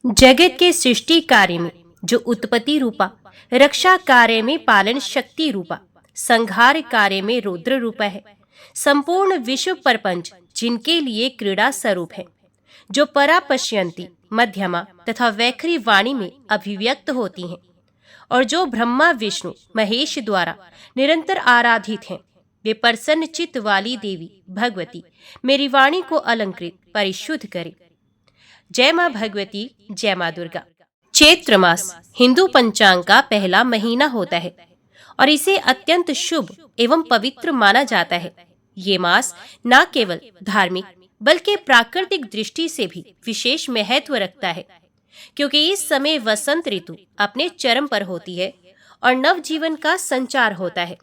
जगत के सृष्टि कार्य में जो उत्पत्ति रूपा, रक्षा कार्य में पालन शक्ति रूपा, संहार कार्य में रुद्र रूपा है। संपूर्ण विश्व प्रपंच जिनके लिए क्रीड़ा स्वरूप है, जो परा पश्यंती, मध्यमा तथा वैखरी वाणी में अभिव्यक्त होती हैं और जो ब्रह्मा विष्णु महेश द्वारा निरंतर आराधित हैं, वे प्रसन्न चित्त वाली देवी भगवती मेरी वाणी को अलंकृत परिशुद्ध करे। जय मां भगवती, जय मां दुर्गा। चैत्र मास हिंदू पंचांग का पहला महीना होता है और इसे अत्यंत शुभ एवं पवित्र माना जाता है। ये मास न केवल धार्मिक बल्कि प्राकृतिक दृष्टि से भी विशेष महत्व रखता है, क्योंकि इस समय वसंत ऋतु अपने चरम पर होती है और नव जीवन का संचार होता है।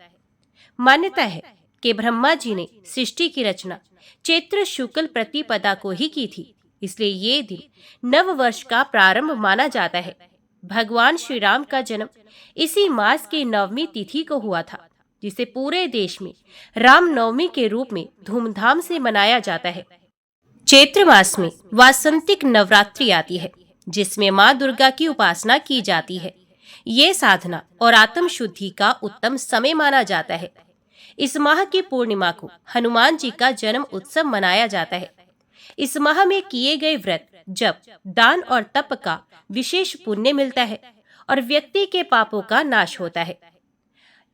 मान्यता है कि ब्रह्मा जी ने सृष्टि की रचना चैत्र शुक्ल प्रतिपदा को ही की थी, इसलिए ये दिन नव वर्ष का प्रारंभ माना जाता है। भगवान श्री राम का जन्म इसी मास की नवमी तिथि को हुआ था, जिसे पूरे देश में राम नवमी के रूप में धूमधाम से मनाया जाता है। चैत्र मास में वासंतिक नवरात्रि आती है, जिसमें माँ दुर्गा की उपासना की जाती है। ये साधना और आत्म शुद्धि का उत्तम समय माना जाता है। इस माह की पूर्णिमा को हनुमान जी का जन्म उत्सव मनाया जाता है। इस माह में किए गए व्रत, जप, दान और तप का विशेष पुण्य मिलता है और व्यक्ति के पापों का नाश होता है।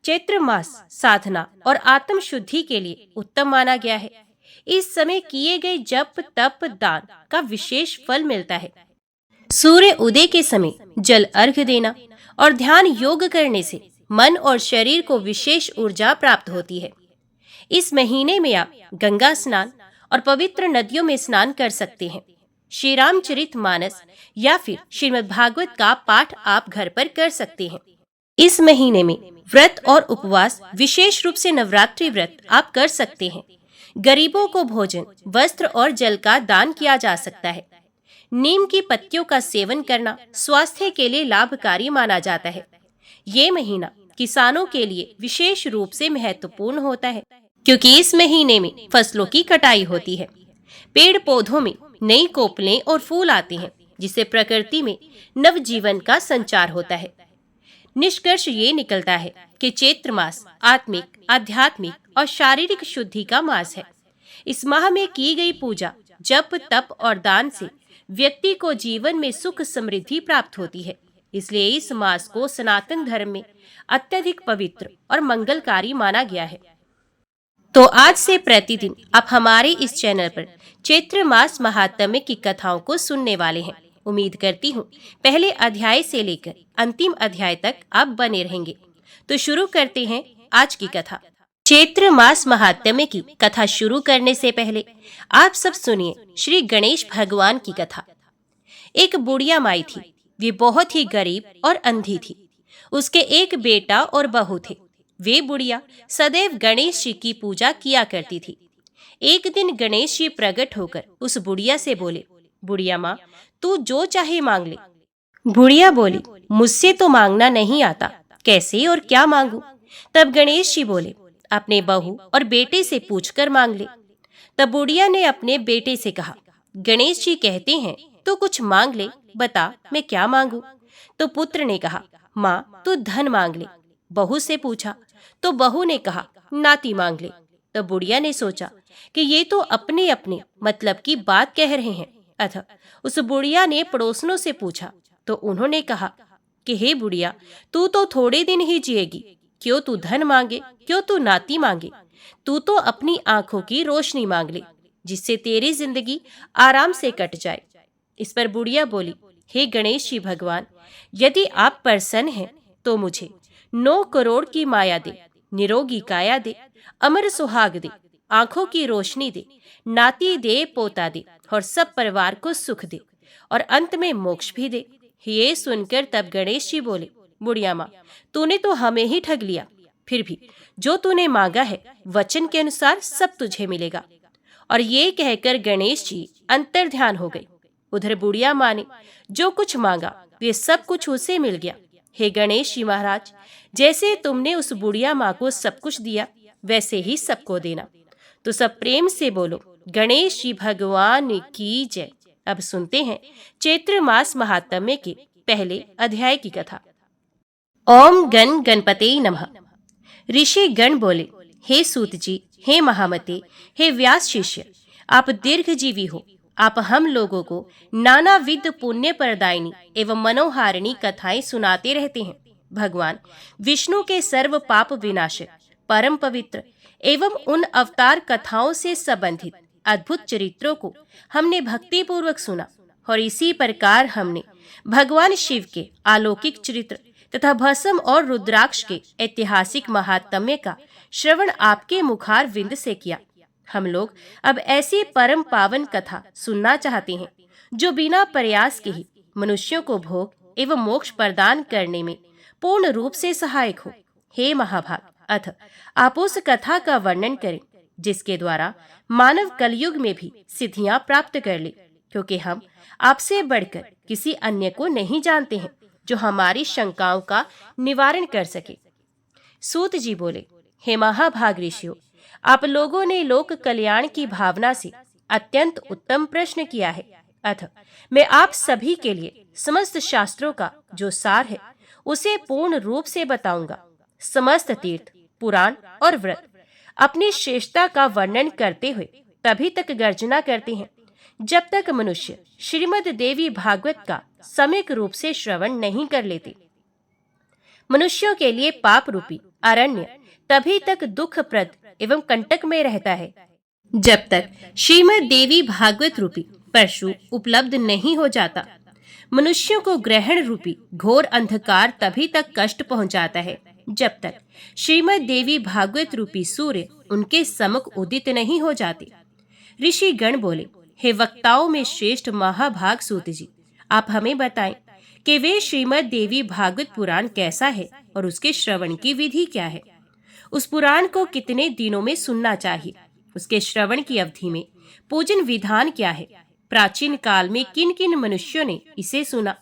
चैत्र मास साधना और आत्म शुद्धि के लिए उत्तम माना गया है। इस समय किए गए जप, तप, दान का विशेष फल मिलता है। सूर्य उदय के समय जल अर्घ्य देना और ध्यान योग करने से मन और शरीर को विशेष ऊर्जा प्राप्त होती है। इस महीने में आप गंगा स्नान और पवित्र नदियों में स्नान कर सकते हैं। श्री रामचरितमानस या फिर श्रीमद् भागवत का पाठ आप घर पर कर सकते हैं। इस महीने में व्रत और उपवास, विशेष रूप से नवरात्रि व्रत आप कर सकते हैं। गरीबों को भोजन, वस्त्र और जल का दान किया जा सकता है। नीम की पत्तियों का सेवन करना स्वास्थ्य के लिए लाभकारी माना जाता है। ये महीना किसानों के लिए विशेष रूप से महत्वपूर्ण होता है, क्योंकि इस महीने में फसलों की कटाई होती है। पेड़ पौधों में नई कोपलें और फूल आते हैं, जिससे प्रकृति में नव जीवन का संचार होता है। निष्कर्ष ये निकलता है कि चैत्र मास आत्मिक, आध्यात्मिक और शारीरिक शुद्धि का मास है। इस माह में की गई पूजा, जप, तप और दान से व्यक्ति को जीवन में सुख समृद्धि प्राप्त होती है। इसलिए इस मास को सनातन धर्म में अत्यधिक पवित्र और मंगलकारी माना गया है। तो आज से प्रतिदिन आप हमारे इस चैनल पर चैत्र मास महात्म्य की कथाओं को सुनने वाले हैं। उम्मीद करती हूँ पहले अध्याय से लेकर अंतिम अध्याय तक आप बने रहेंगे। तो शुरू करते हैं आज की कथा। चैत्र मास महात्म्य की कथा शुरू करने से पहले आप सब सुनिए श्री गणेश भगवान की कथा। एक बुढ़िया माई थी। वे बहुत ही गरीब और अंधी थी। उसके एक बेटा और बहू थे। वे बुढ़िया सदैव गणेश जी की पूजा किया करती थी। एक दिन गणेश जी प्रकट होकर उस बुढ़िया से बोले, बुढ़िया माँ, तू जो चाहे मांग ले। बुढ़िया बोली, मुझसे तो मांगना नहीं आता, कैसे और क्या मांगू? तब गणेश जी बोले, अपने बहू और बेटे से पूछकर मांग ले। तब बुढ़िया ने अपने बेटे से कहा, गणेश जी कहते हैं तो कुछ मांग ले, बता मैं क्या मांगू? तो पुत्र ने कहा, माँ तू धन मांग ले। बहू से पूछा तो बहू ने कहा, नाती मांग ले। तब बुढ़िया ने सोचा कि ये तो अपने अपने मतलब की बात कह रहे हैं। अतः उस बुढ़िया ने पड़ोसनों से पूछा तो उन्होंने कहा कि हे बुढ़िया, तू तो थोड़े दिन ही जिएगी, क्यों तू धन मांगे, क्यों तू नाती मांगे? तू तो अपनी आंखों की रोशनी मांग ले, जिससे तेरी जिंदगी आराम से कट जाए। इस पर बुढ़िया बोली, हे गणेश जी भगवान, यदि आप प्रसन्न हैं तो मुझे 9 करोड़ की माया दे, निरोगी काया दे, अमर सुहाग दे, आंखों की रोशनी दे, नाती दे, पोता दे और सब परिवार को सुख दे और अंत में मोक्ष भी दे। ये सुनकर तब गणेश जी बोले, बुढ़िया माँ, तूने तो हमें ही ठग लिया। फिर भी जो तूने मांगा है वचन के अनुसार सब तुझे मिलेगा। और ये कहकर गणेश जी अंतर ध्यान हो गए। उधर बुढ़िया माँ ने जो कुछ मांगा वे सब कुछ उसे मिल गया। हे गणेश जी महाराज, जैसे तुमने उस बुढ़िया माँ को सब कुछ दिया, वैसे ही सबको देना। तो सब प्रेम से बोलो, गणेश जी भगवान की जय। अब सुनते हैं चैत्र मास महात्म्य के पहले अध्याय की कथा। ओम गण गणपते नमः। ऋषि गण बोले, हे सूत जी, हे महामते, हे व्यास शिष्य, आप दीर्घजीवी हो। आप हम लोगों को नानाविध पुण्य प्रदायिनी एवं मनोहारिणी कथाएं सुनाते रहते हैं। भगवान विष्णु के सर्व पाप विनाशक, परम पवित्र एवं उन अवतार कथाओं से संबंधित अद्भुत चरित्रों को हमने भक्ति पूर्वक सुना और इसी प्रकार हमने भगवान शिव के अलौकिक चरित्र तथा भस्म और रुद्राक्ष के ऐतिहासिक महात्म्य का श्रवण आपके मुखार विंद से किया। हम लोग अब ऐसी परम पावन कथा सुनना चाहते हैं जो बिना प्रयास के ही मनुष्यों को भोग एवं मोक्ष प्रदान करने में पूर्ण रूप से सहायक हो। हे महाभाग, अथ आप उस कथा का वर्णन करें जिसके द्वारा मानव कलयुग में भी सिद्धियां प्राप्त कर ले, क्योंकि हम आपसे बढ़कर किसी अन्य को नहीं जानते हैं जो हमारी शंकाओं का निवारण कर सके। सूत जी बोले, हे महाभाग ऋषियों, आप लोगों ने लोक कल्याण की भावना से अत्यंत उत्तम प्रश्न किया है। अथ मैं आप सभी के लिए समस्त शास्त्रों का जो सार है उसे पूर्ण रूप से बताऊंगा। समस्त तीर्थ, पुराण और व्रत अपनी श्रेष्ठता का वर्णन करते हुए तभी तक गर्जना करते हैं जब तक मनुष्य श्रीमद् देवी भागवत का सम्यक रूप से श्रवण नहीं कर लेते। मनुष्यों के लिए पाप रूपी अरण्य तभी तक दुखप्रद एवं कंटक में रहता है जब तक श्रीमद् देवी भागवत रूपी परशु उपलब्ध नहीं हो जाता। मनुष्यों को ग्रहण रूपी घोर अंधकार तभी तक कष्ट पहुंचाता है जब तक श्रीमद् देवी भागवत रूपी सूर्य उनके सम्मुख उदित नहीं हो जाते। ऋषि गण बोले, हे वक्ताओं में श्रेष्ठ महाभाग सूत जी, आप हमें बताएं कि वे श्रीमद् देवी भागवत पुराण कैसा है और उसके श्रवण की विधि क्या है। उस पुराण को कितने दिनों में सुनना चाहिए, उसके श्रवण की अवधि में पूजन विधान क्या है, प्राचीन काल में किन किन मनुष्यों ने इसे सुना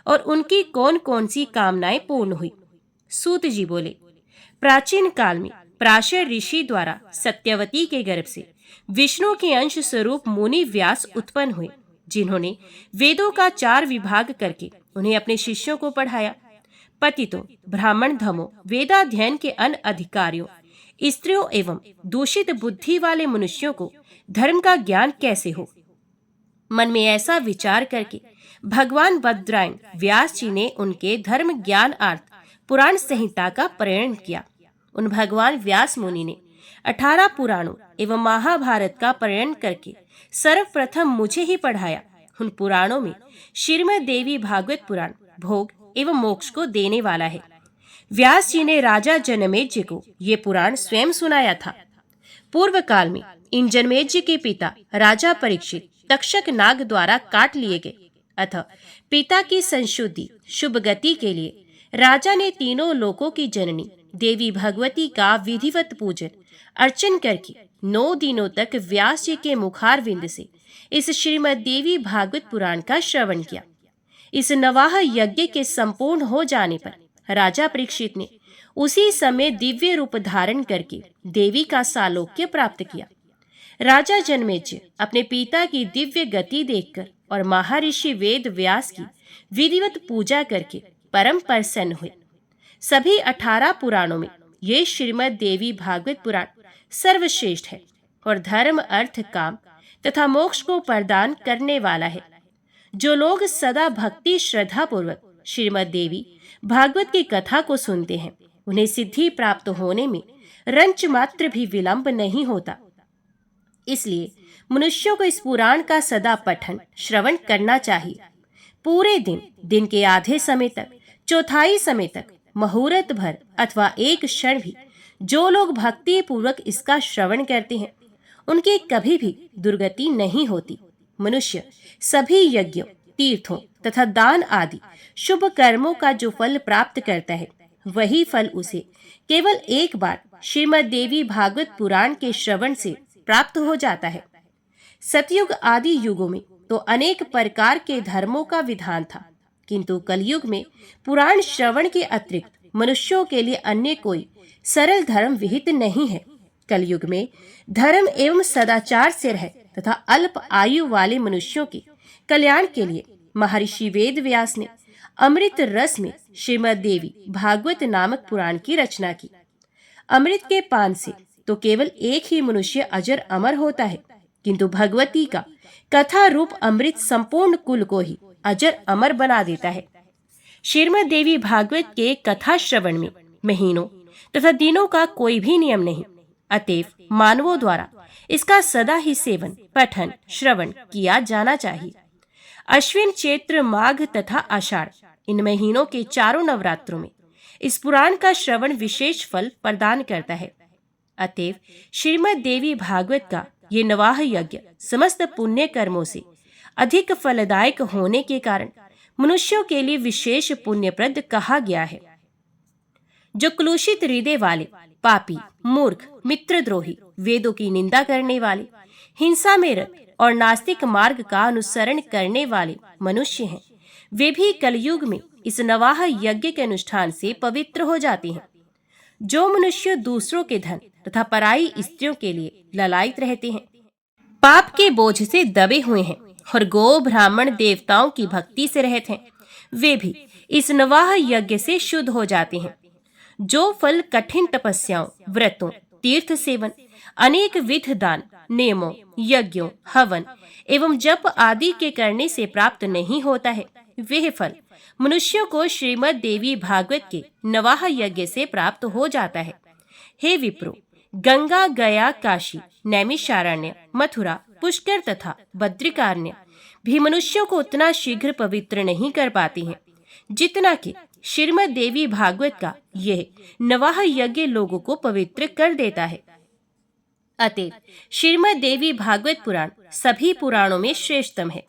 और उनकी कौन कौन सी कामनाएं पूर्ण हुई। सूत जी बोले, प्राचीन काल में पराशर ऋषि द्वारा सत्यवती के गर्भ से विष्णु के अंश स्वरूप मुनि व्यास उत्पन्न हुए, जिन्होंने वेदों का 4 विभाग करके उन्हें अपने शिष्यों को पढ़ाया। पतितों, ब्राह्मण धमों, वेदाध्ययन के अनअधिकारियों, स्त्रियों एवं दूषित बुद्धि वाले मनुष्यों को धर्म का ज्ञान कैसे हो। मन में ऐसा विचार करके भगवान बद्रायण व्यास जी ने उनके धर्म ज्ञानार्थ पुराण संहिता का प्रणयन किया। उन भगवान व्यास मुनि ने 18 पुराणों एवं महाभारत का प्रणयन करके सर्वप्रथम मुझे ही पढ़ाया। उन पुराणों में श्रीमद् देवी भागवत पुराण भोग एवं मोक्ष को देने वाला है। व्यास जी ने राजा जनमेजय को ये पुराण स्वयं सुनाया था। पूर्व काल में इन जनमेजय के पिता राजा परीक्षित तक्षक नाग द्वारा काट लिए गए। अतः पिता की संशुद्धि शुभ गति के लिए राजा ने तीनों लोकों की जननी देवी भगवती का विधिवत पूजन अर्चन करके 9 दिनों तक व्यास जी के मुखार विंद से इस श्रीमद् देवी भागवत पुराण का श्रवण किया। इस नवाह यज्ञ के संपूर्ण हो जाने पर राजा परीक्षित ने उसी समय दिव्य रूप धारण करके देवी का सालोक्य प्राप्त किया। राजा जनमेजय अपने पिता की दिव्य गति देखकर और महर्षि वेद व्यास की विधिवत पूजा करके परम प्रसन्न हुए। सभी 18 पुराणों में ये श्रीमद् देवी भागवत पुराण सर्वश्रेष्ठ है और धर्म, अर्थ, काम तथा मोक्ष को प्रदान करने वाला है। जो लोग सदा भक्ति श्रद्धा पूर्वक श्रीमद् देवी भागवत की कथा को सुनते हैं, उन्हें सिद्धि प्राप्त होने में रंच मात्र भी विलंब नहीं होता। इसलिए मनुष्यों को इस पुराण का सदा पठन श्रवण करना चाहिए। पूरे दिन के आधे समय तक, चौथाई समय तक, मुहूर्त भर अथवा एक क्षण भी जो लोग भक्ति पूर्वक इसका श्रवण करते हैं, उनकी कभी भी दुर्गति नहीं होती। मनुष्य सभी यज्ञों, तीर्थों तथा दान आदि शुभ कर्मों का जो फल प्राप्त करता है, वही फल उसे केवल एक बार श्रीमद् देवी भागवत पुराण के श्रवण से प्राप्त हो जाता है। सतयुग आदि युगों में तो अनेक प्रकार के धर्मों का विधान था, किंतु कलयुग में पुराण श्रवण के अतिरिक्त मनुष्यों के लिए अन्य कोई सरल धर्म विहित नहीं है। कलयुग में धर्म एवं सदाचार से रह तथा अल्प आयु वाले मनुष्यों के कल्याण के लिए महर्षि वेद व्यास ने अमृत रस में श्रीमद् देवी भागवत नामक पुराण की रचना की। अमृत के पान से तो केवल एक ही मनुष्य अजर अमर होता है, किंतु भगवती का कथा रूप अमृत संपूर्ण कुल को ही अजर अमर बना देता है। श्रीमद् देवी भागवत के कथा श्रवण में महीनों तथा दिनों का कोई भी नियम नहीं, अतएव मानवों द्वारा इसका सदा ही सेवन, पठन, श्रवण किया जाना चाहिए। अश्विन, चैत्र, माघ तथा आषाढ़ इन महीनों के चारों नवरात्रों में इस पुराण का श्रवण विशेष फल प्रदान करता है। अतएव श्रीमद् देवी भागवत का ये नवाह यज्ञ समस्त पुण्य कर्मों से अधिक फलदायक होने के कारण मनुष्यों के लिए विशेष पुण्यप्रद कहा गया है। जो क्लुषित हृदय वाले, पापी, मूर्ख, मित्रद्रोही, वेदों की निंदा करने वाले, हिंसा में रत और नास्तिक मार्ग का अनुसरण करने वाले मनुष्य हैं, वे भी कलयुग में इस नवाह यज्ञ के अनुष्ठान से पवित्र हो जाते हैं। जो मनुष्य दूसरों के धन तथा पराई स्त्रियों के लिए ललायित रहते हैं, पाप के बोझ से दबे हुए हैं और गो ब्राह्मण देवताओं की भक्ति से रहते हैं, वे भी इस नवाह यज्ञ से शुद्ध हो जाते हैं। जो फल कठिन तपस्याओं, व्रतों, तीर्थ सेवन, अनेक विध दान, नियमों, यज्ञों, हवन एवं जप आदि के करने से प्राप्त नहीं होता है, वह फल मनुष्यों को श्रीमद् देवी भागवत के नवाह यज्ञ से प्राप्त हो जाता है। हे विप्रो, गंगा, गया, काशी, नैमिषारण्य, मथुरा, पुष्कर तथा बद्रिकारण्य भी मनुष्यों को उतना शीघ्र पवित्र नहीं कर पाती हैं, जितना कि श्रीमद् देवी भागवत का यह नवाह यज्ञ लोगों को पवित्र कर देता है। अतएव श्रीमद् देवी भागवत पुराण सभी पुराणों में श्रेष्ठतम है।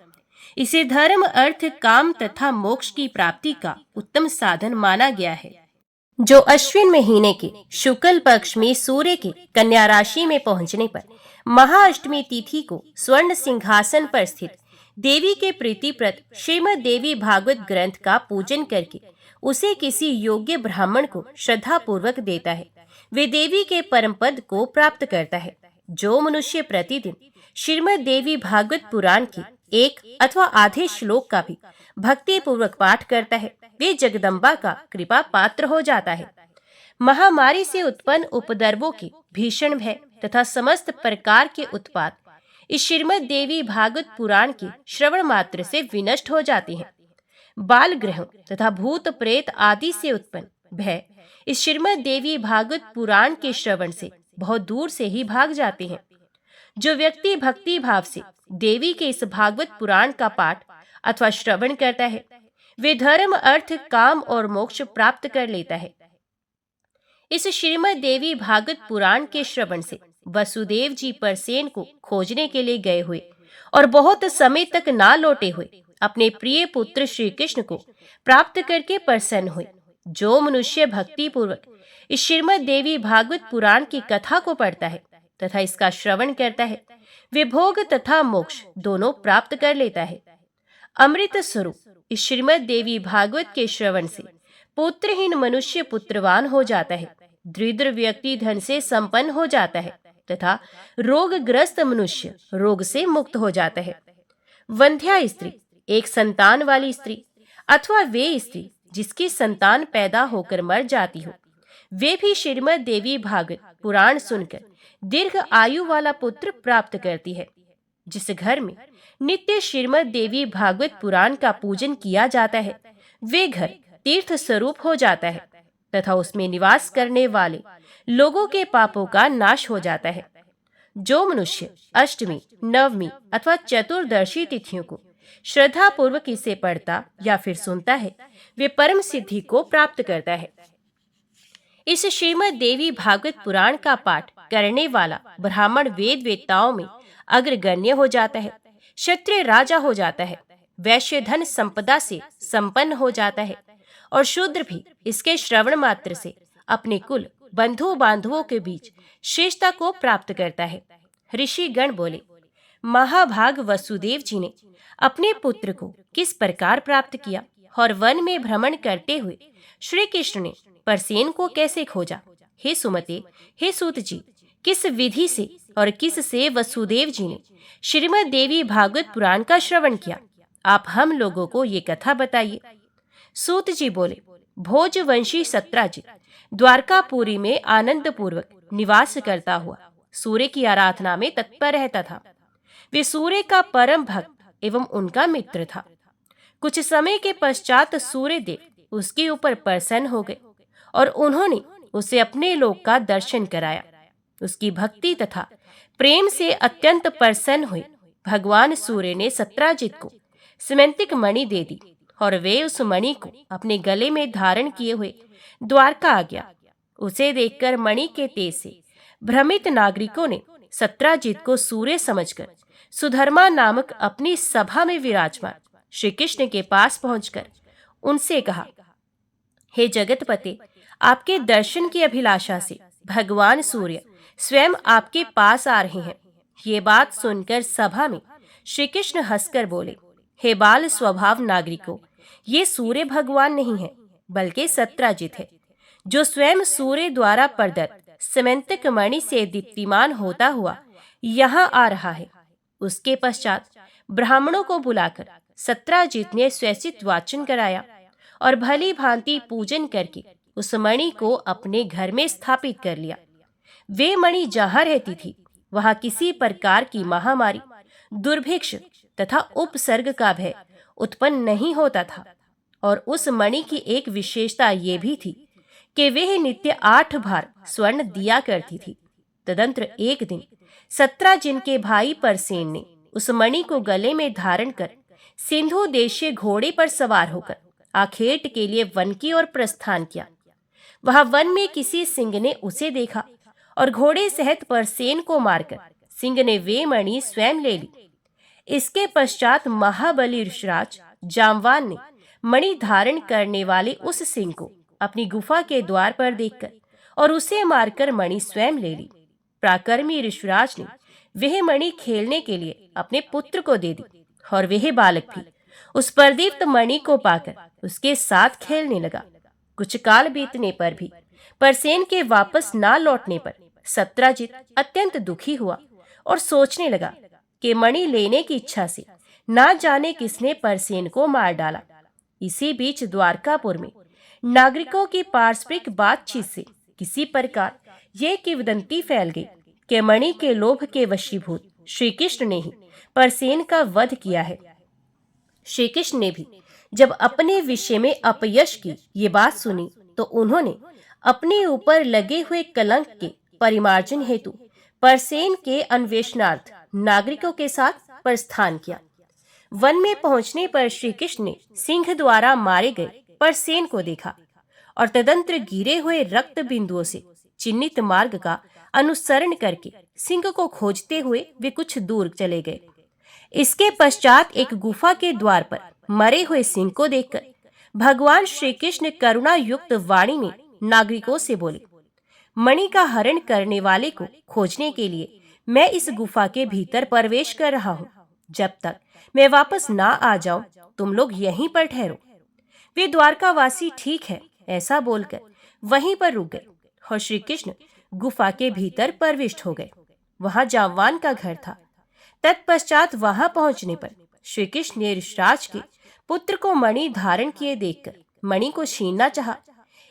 इसे धर्म, अर्थ, काम तथा मोक्ष की प्राप्ति का उत्तम साधन माना गया है। जो अश्विन महीने के शुक्ल पक्ष में सूर्य के कन्या राशि में पहुंचने पर महाअष्टमी तिथि को स्वर्ण सिंहासन पर स्थित देवी के प्रीतिप्रद श्रीमद् देवी भागवत ग्रंथ का पूजन करके उसे किसी योग्य ब्राह्मण को श्रद्धा पूर्वक देता है, वे देवी के परम पद को प्राप्त करता है। जो मनुष्य प्रतिदिन श्रीमद् देवी भागवत पुराण के एक अथवा आधे श्लोक का भी भक्ति पूर्वक पाठ करता है, वे जगदम्बा का कृपा पात्र हो जाता है। महामारी से उत्पन्न उपद्रवों के भीषण भय तथा समस्त प्रकार के उत्पात इस श्रीमद् देवी भागवत पुराण के श्रवण मात्र से विनष्ट हो जाते हैं। बाल ग्रहों तथा भूत प्रेत आदि से उत्पन्न भय इस श्रीमद् देवी भागवत पुराण के श्रवण से बहुत दूर से ही भाग जाते हैं। जो व्यक्ति भक्ति भाव से देवी के इस भागवत पुराण का पाठ अथवा श्रवण करता है, वे धर्म, अर्थ, काम और मोक्ष प्राप्त कर लेता है। इस श्रीमद् देवी भागवत पुराण के श्रवण से वसुदेव जी परसेन को खोजने के लिए गए हुए और बहुत समय तक ना लौटे हुए अपने प्रिय पुत्र श्री कृष्ण को प्राप्त करके प्रसन्न हुए। जो मनुष्य भक्ति पूर्वक इस श्रीमद् देवी भागवत पुराण की कथा को पढ़ता है तथा इसका श्रवण करता है, वे भोग तथा मोक्ष दोनों प्राप्त कर लेता है। अमृत स्वरूप इस श्रीमद् देवी भागवत के श्रवण से पुत्रहीन मनुष्य पुत्रवान हो जाता है, दरिद्र व्यक्ति धन से संपन्न हो जाता है तथा रोगग्रस्त मनुष्य रोग से मुक्त हो जाता है। वंध्या स्त्री, एक संतान वाली स्त्री अथवा वे स्त्री जिसकी संतान पैदा होकर मर जाती हो, वे भी श्रीमद् देवी भागवत पुराण सुनकर दीर्घ आयु वाला पुत्र प्राप्त करती है। जिस घर में नित्य श्रीमद् देवी भागवत पुराण का पूजन किया जाता है, वे घर तीर्थ स्वरूप हो जाता है तथा उसमें निवास करने वाले लोगों के पापों का नाश हो जाता है। जो मनुष्य अष्टमी, नवमी अथवा चतुर्दशी तिथियों को श्रद्धा पूर्वक इसे पढ़ता या फिर सुनता है, वे परम सिद्धि को प्राप्त करता है। इस श्रीमद् देवी भागवत पुराण का पाठ करने वाला ब्राह्मण वेद वेत्ताओं में अग्रगण्य हो जाता है, क्षत्रिय राजा हो जाता है, वैश्य धन संपदा से संपन्न हो जाता है और शूद्र भी इसके श्रवण मात्र से अपने कुल, बंधु बांधवों के बीच श्रेष्ठता को प्राप्त करता है। ऋषि गण बोले, महाभाग वसुदेव जी ने अपने पुत्र को किस प्रकार प्राप्त किया और वन में भ्रमण करते हुए श्री कृष्ण ने परसेन को कैसे खोजा? हे सुमते, हे सूत जी, किस विधि से और किस से वसुदेव जी ने श्रीमद् देवी भागवत पुराण का श्रवण किया? आप हम लोगों को ये कथा बताइए। सूत जी बोले, भोजवंशी सत्राजित द्वारकापुरी में आनंद पूर्वक निवास करता हुआ सूर्य की आराधना में तत्पर रहता था। वे सूर्य का परम भक्त एवं उनका मित्र था। कुछ समय के पश्चात सूर्य देव उसके ऊपर प्रसन्न हो गए और उन्होंने उसे अपने लोक का दर्शन कराया। उसकी भक्ति तथा प्रेम से अत्यंत प्रसन्न हुए भगवान सूर्य ने सत्राजित को सिमेंतिक मणि दे दी और वे उस मणि को अपने गले में धारण किए हुए द्वारका आ गया। उसे देखकर मणि के तेज से भ्रमित नागरिकों ने सत्राजित को सूर्य समझकर सुधर्मा नामक अपनी सभा में विराजमान श्री कृष्ण के पास पहुंचकर उनसे कहा, हे जगतपते, आपके दर्शन की अभिलाषा से भगवान सूर्य स्वयं आपके पास आ रहे हैं। ये बात सुनकर सभा में श्री कृष्ण हंसकर बोले, हे बाल स्वभाव नागरिकों, ये सूर्य भगवान नहीं है बल्कि सत्राजित है, जो स्वयं सूर्य द्वारा प्रदत्त सिमेंतिक मणि से दीप्तिमान होता हुआ यहाँ आ रहा है। उसके पश्चात ब्राह्मणों को बुलाकर सत्राजित ने स्वैच्छिक वाचन कराया और भली भांति पूजन करके उस मणि को अपने घर में स्थापित कर लिया। वे मणि जहाँ रहती थी वहाँ किसी प्रकार की महामारी, दुर्भिक्ष तथा उपसर्ग का भय उत्पन्न नहीं होता था। और उस मणि की एक विशेषता ये भी थी कि वह नित्य 8 भार स्वर्ण दिया करती थी। तदंतर एक दिन सत्राजित के भाई परसेन ने उस मणि को गले में धारण कर सिंधु देशीय घोड़े पर सवार होकर आखेट के लिए वन की ओर प्रस्थान किया। वहां वन में किसी सिंह ने उसे देखा और घोड़े सहित परसेन को मारकर सिंह ने वे मणि स्वयं ले ली। इसके पश्चात महाबली ऋषराज जामवान ने मणि धारण करने वाले उस सिंह को अपनी गुफा के द्वार पर देखकर और उसे मारकर मणि स्वयं ले ली। पराक्रमी ऋषराज ने वह मणि खेलने के लिए अपने पुत्र को दे दी और वह बालक भी उस प्रदीप्त मणि को पाकर उसके साथ खेलने लगा। कुछ काल बीतने पर भी परसेन के वापस ना लौटने पर सत्राजित अत्यंत दुखी हुआ और सोचने लगा कि मणि लेने की इच्छा से ना जाने किसने परसेन को मार डाला। इसी बीच द्वारकापुर में नागरिकों की पारस्परिक बातचीत से किसी प्रकार ये किंवदंती फैल गई कि मणि के लोभ के वशीभूत श्री कृष्ण ने ही परसेन का वध किया है। श्री कृष्ण ने भी जब अपने विषय में अपयश की ये बात सुनी तो उन्होंने अपने ऊपर लगे हुए कलंक के परिमार्जन हेतु परसेन के अन्वेषणार्थ नागरिकों के साथ प्रस्थान किया। वन में पहुंचने पर श्री कृष्ण ने सिंह द्वारा मारे गए परसेन को देखा और तदंतर गिरे हुए रक्त बिंदुओं से चिन्हित मार्ग का अनुसरण करके सिंह को खोजते हुए वे कुछ दूर चले गए। इसके पश्चात एक गुफा के द्वार पर मरे हुए सिंह को देखकर भगवान श्री कृष्ण करुणा युक्त वाणी में नागरिकों से बोले, मणि का हरण करने वाले को खोजने के लिए मैं इस गुफा के भीतर प्रवेश कर रहा हूँ। जब तक मैं वापस ना आ जाऊं तुम लोग यहीं पर ठहरो। वे द्वारकावासी ठीक है ऐसा बोलकर वहीं पर रुक गए और श्री कृष्ण गुफा के भीतर प्रविष्ट हो गए। वहां जामवान का घर था। तत्पश्चात वहां पहुंचने पर श्री कृष्ण ने ऋषराज के पुत्र को मणि धारण किए देखकर मणि को छीनना चाहा।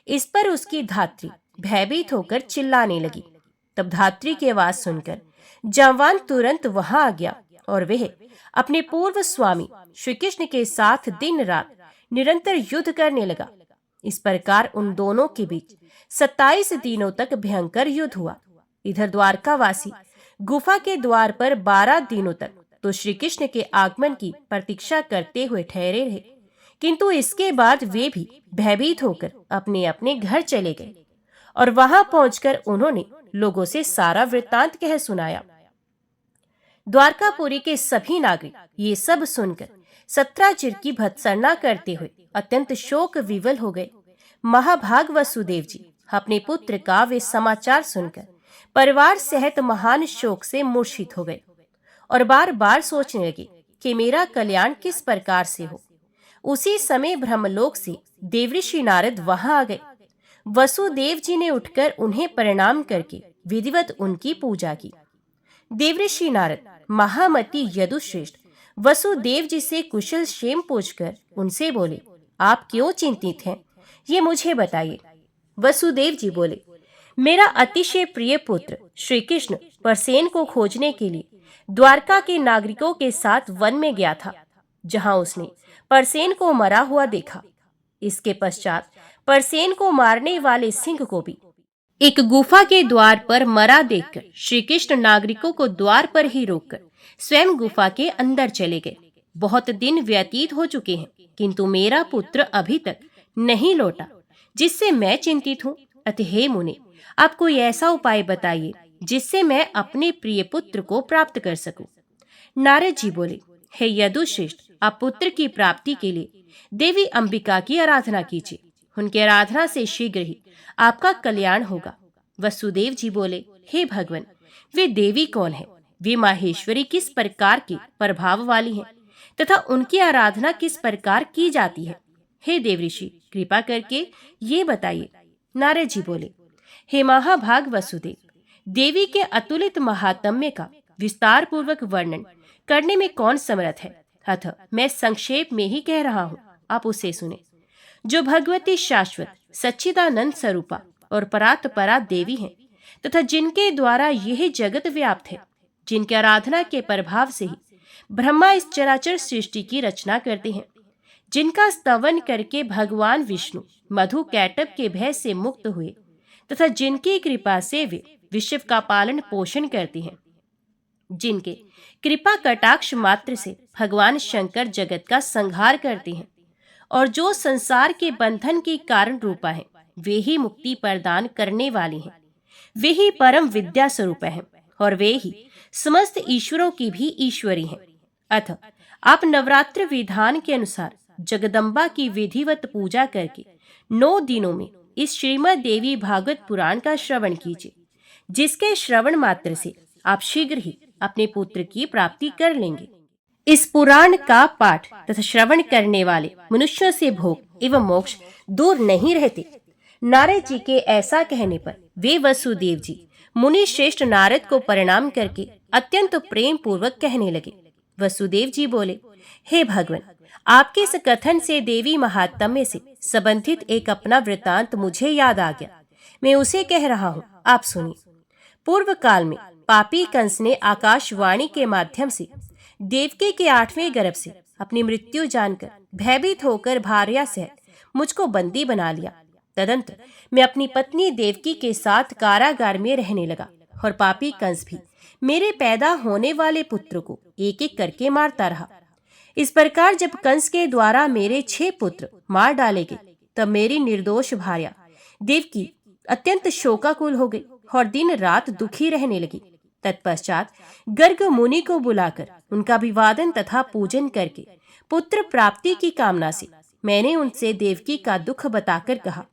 इस पर उसकी धात्री भयभीत होकर चिल्लाने लगी। तब धात्री की आवाज सुनकर जामवान तुरंत वहां आ गया और वह अपने पूर्व स्वामी श्री कृष्ण के साथ दिन रात निरंतर युद्ध करने लगा। इस प्रकार उन दोनों के बीच 27 दिनों तक भयंकर युद्ध हुआ। इधर द्वारकावासी गुफा के द्वार पर 12 दिनों तक तो श्री कृष्ण के आगमन की प्रतीक्षा करते हुए ठहरे रहे, किंतु इसके बाद वे भी भयभीत होकर अपने अपने घर चले गए और वहां पहुंचकर उन्होंने लोगों से सारा वृत्तांत कह सुनाया। द्वारकापुरी के सभी नागरिक ये सब सुनकर सत्राजित की भत्सना करते हुए अत्यंत शोक विवल हो गए। महाभाग वसुदेव जी अपने पुत्र का वे समाचार सुनकर परिवार सहित महान शोक से मूर्छित हो गए और बार बार सोचने लगे कि मेरा कल्याण किस प्रकार से हो। उसी समय ब्रह्मलोक से देवऋषि नारद वहां आ गए। वसुदेव जी ने उठकर उन्हें प्रणाम करके विधिवत उनकी पूजा की। देवऋषि नारद महामती यदुश्रेष्ठ वसुदेव जी से कुशल क्षेम पूछकर उनसे बोले, आप क्यों चिंतित हैं, ये मुझे बताइए। वसुदेव जी बोले, मेरा अतिशय प्रिय पुत्र श्री कृष्ण परसेन को खोजने के लिए द्वारका के नागरिकों के साथ वन में गया था, जहां उसने परसेन को मरा हुआ देखा। इसके पश्चात परसेन को मारने वाले सिंह को भी एक गुफा के द्वार पर मरा देखकर श्री कृष्ण नागरिकों को द्वार पर ही रोककर स्वयं गुफा के अंदर चले गए। बहुत दिन व्यतीत हो चुके हैं, किंतु मेरा पुत्र अभी तक नहीं लौटा, जिससे मैं चिंतित हूँ। अतः हे मुने, आप कोई ऐसा उपाय बताइए जिससे मैं अपने प्रिय पुत्र को प्राप्त कर सकूं। नारद जी बोले, हे यदुश्रेष्ठ, आप पुत्र की प्राप्ति के लिए देवी अंबिका की आराधना कीजिए। उनकी आराधना से शीघ्र ही आपका कल्याण होगा। वसुदेव जी बोले, हे भगवान, वे देवी कौन है? वे माहेश्वरी किस प्रकार की प्रभाव वाली हैं तथा उनकी आराधना किस प्रकार की जाती है? हे देवऋषि, कृपा करके ये बताइए। नारद जी बोले, हे महाभाग वसुदेव, देवी के अतुलित महात्म्य का विस्तार पूर्वक वर्णन करने में कौन समर्थ है? अतः मैं संक्षेप में ही कह रहा हूँ, आप उसे सुने। जो भगवती शाश्वत सच्चिदानंद स्वरूपा और परात्परा देवी हैं तथा जिनके द्वारा यह जगत व्याप्त है, जिनकी आराधना के प्रभाव से ही ब्रह्मा इस चराचर सृष्टि की रचना करते हैं, जिनका स्तवन करके भगवान विष्णु मधु कैटभ के भय से मुक्त हुए तथा जिनकी कृपा से वे विश्व का पालन पोषण करते हैं, जिनके कृपा कटाक्ष मात्र से भगवान शंकर जगत का संहार करते हैं और जो संसार के बंधन की कारण रूपा है, वे ही मुक्ति प्रदान करने वाली हैं। वे ही परम विद्या स्वरूप हैं और वे ही समस्त ईश्वरों की भी ईश्वरी हैं। अतः आप नवरात्र विधान के अनुसार जगदम्बा की विधिवत पूजा करके 9 दिनों में इस श्रीमद् देवी भागवत पुराण का श्रवण कीजिए, जिसके श्रवण मात्र से आप शीघ्र ही अपने पुत्र की प्राप्ति कर लेंगे। इस पुराण का पाठ तथा श्रवण करने वाले मनुष्यों से भोग एवं मोक्ष दूर नहीं रहते। नारद जी के ऐसा कहने पर वे वसुदेव जी मुनि श्रेष्ठ नारद को प्रणाम करके अत्यंत प्रेम पूर्वक कहने लगे। वसुदेव जी बोले, हे भगवान, आपके इस कथन से देवी महात्म्य से संबंधित एक अपना वृतांत मुझे याद आ गया। मैं उसे कह रहा हूँ, आप सुनिए। पूर्व काल में पापी कंस ने आकाशवाणी के माध्यम से देवकी के 8वें गर्भ से अपनी मृत्यु जानकर भयभीत होकर भार्या सहित मुझको बंदी बना लिया। तदंतर मैं अपनी पत्नी देवकी के साथ कारागार में रहने लगा और पापी कंस भी मेरे पैदा होने वाले पुत्र को एक एक करके मारता रहा। इस प्रकार जब कंस के द्वारा मेरे 6 पुत्र मार डाले गए, तब मेरी निर्दोष भार्या देवकी अत्यंत शोकाकुल हो गई और दिन रात दुखी रहने लगी। तत्पश्चात गर्ग मुनि को बुलाकर उनका अभिवादन तथा पूजन करके पुत्र प्राप्ति की कामना से मैंने उनसे देवकी का दुख बताकर कहा,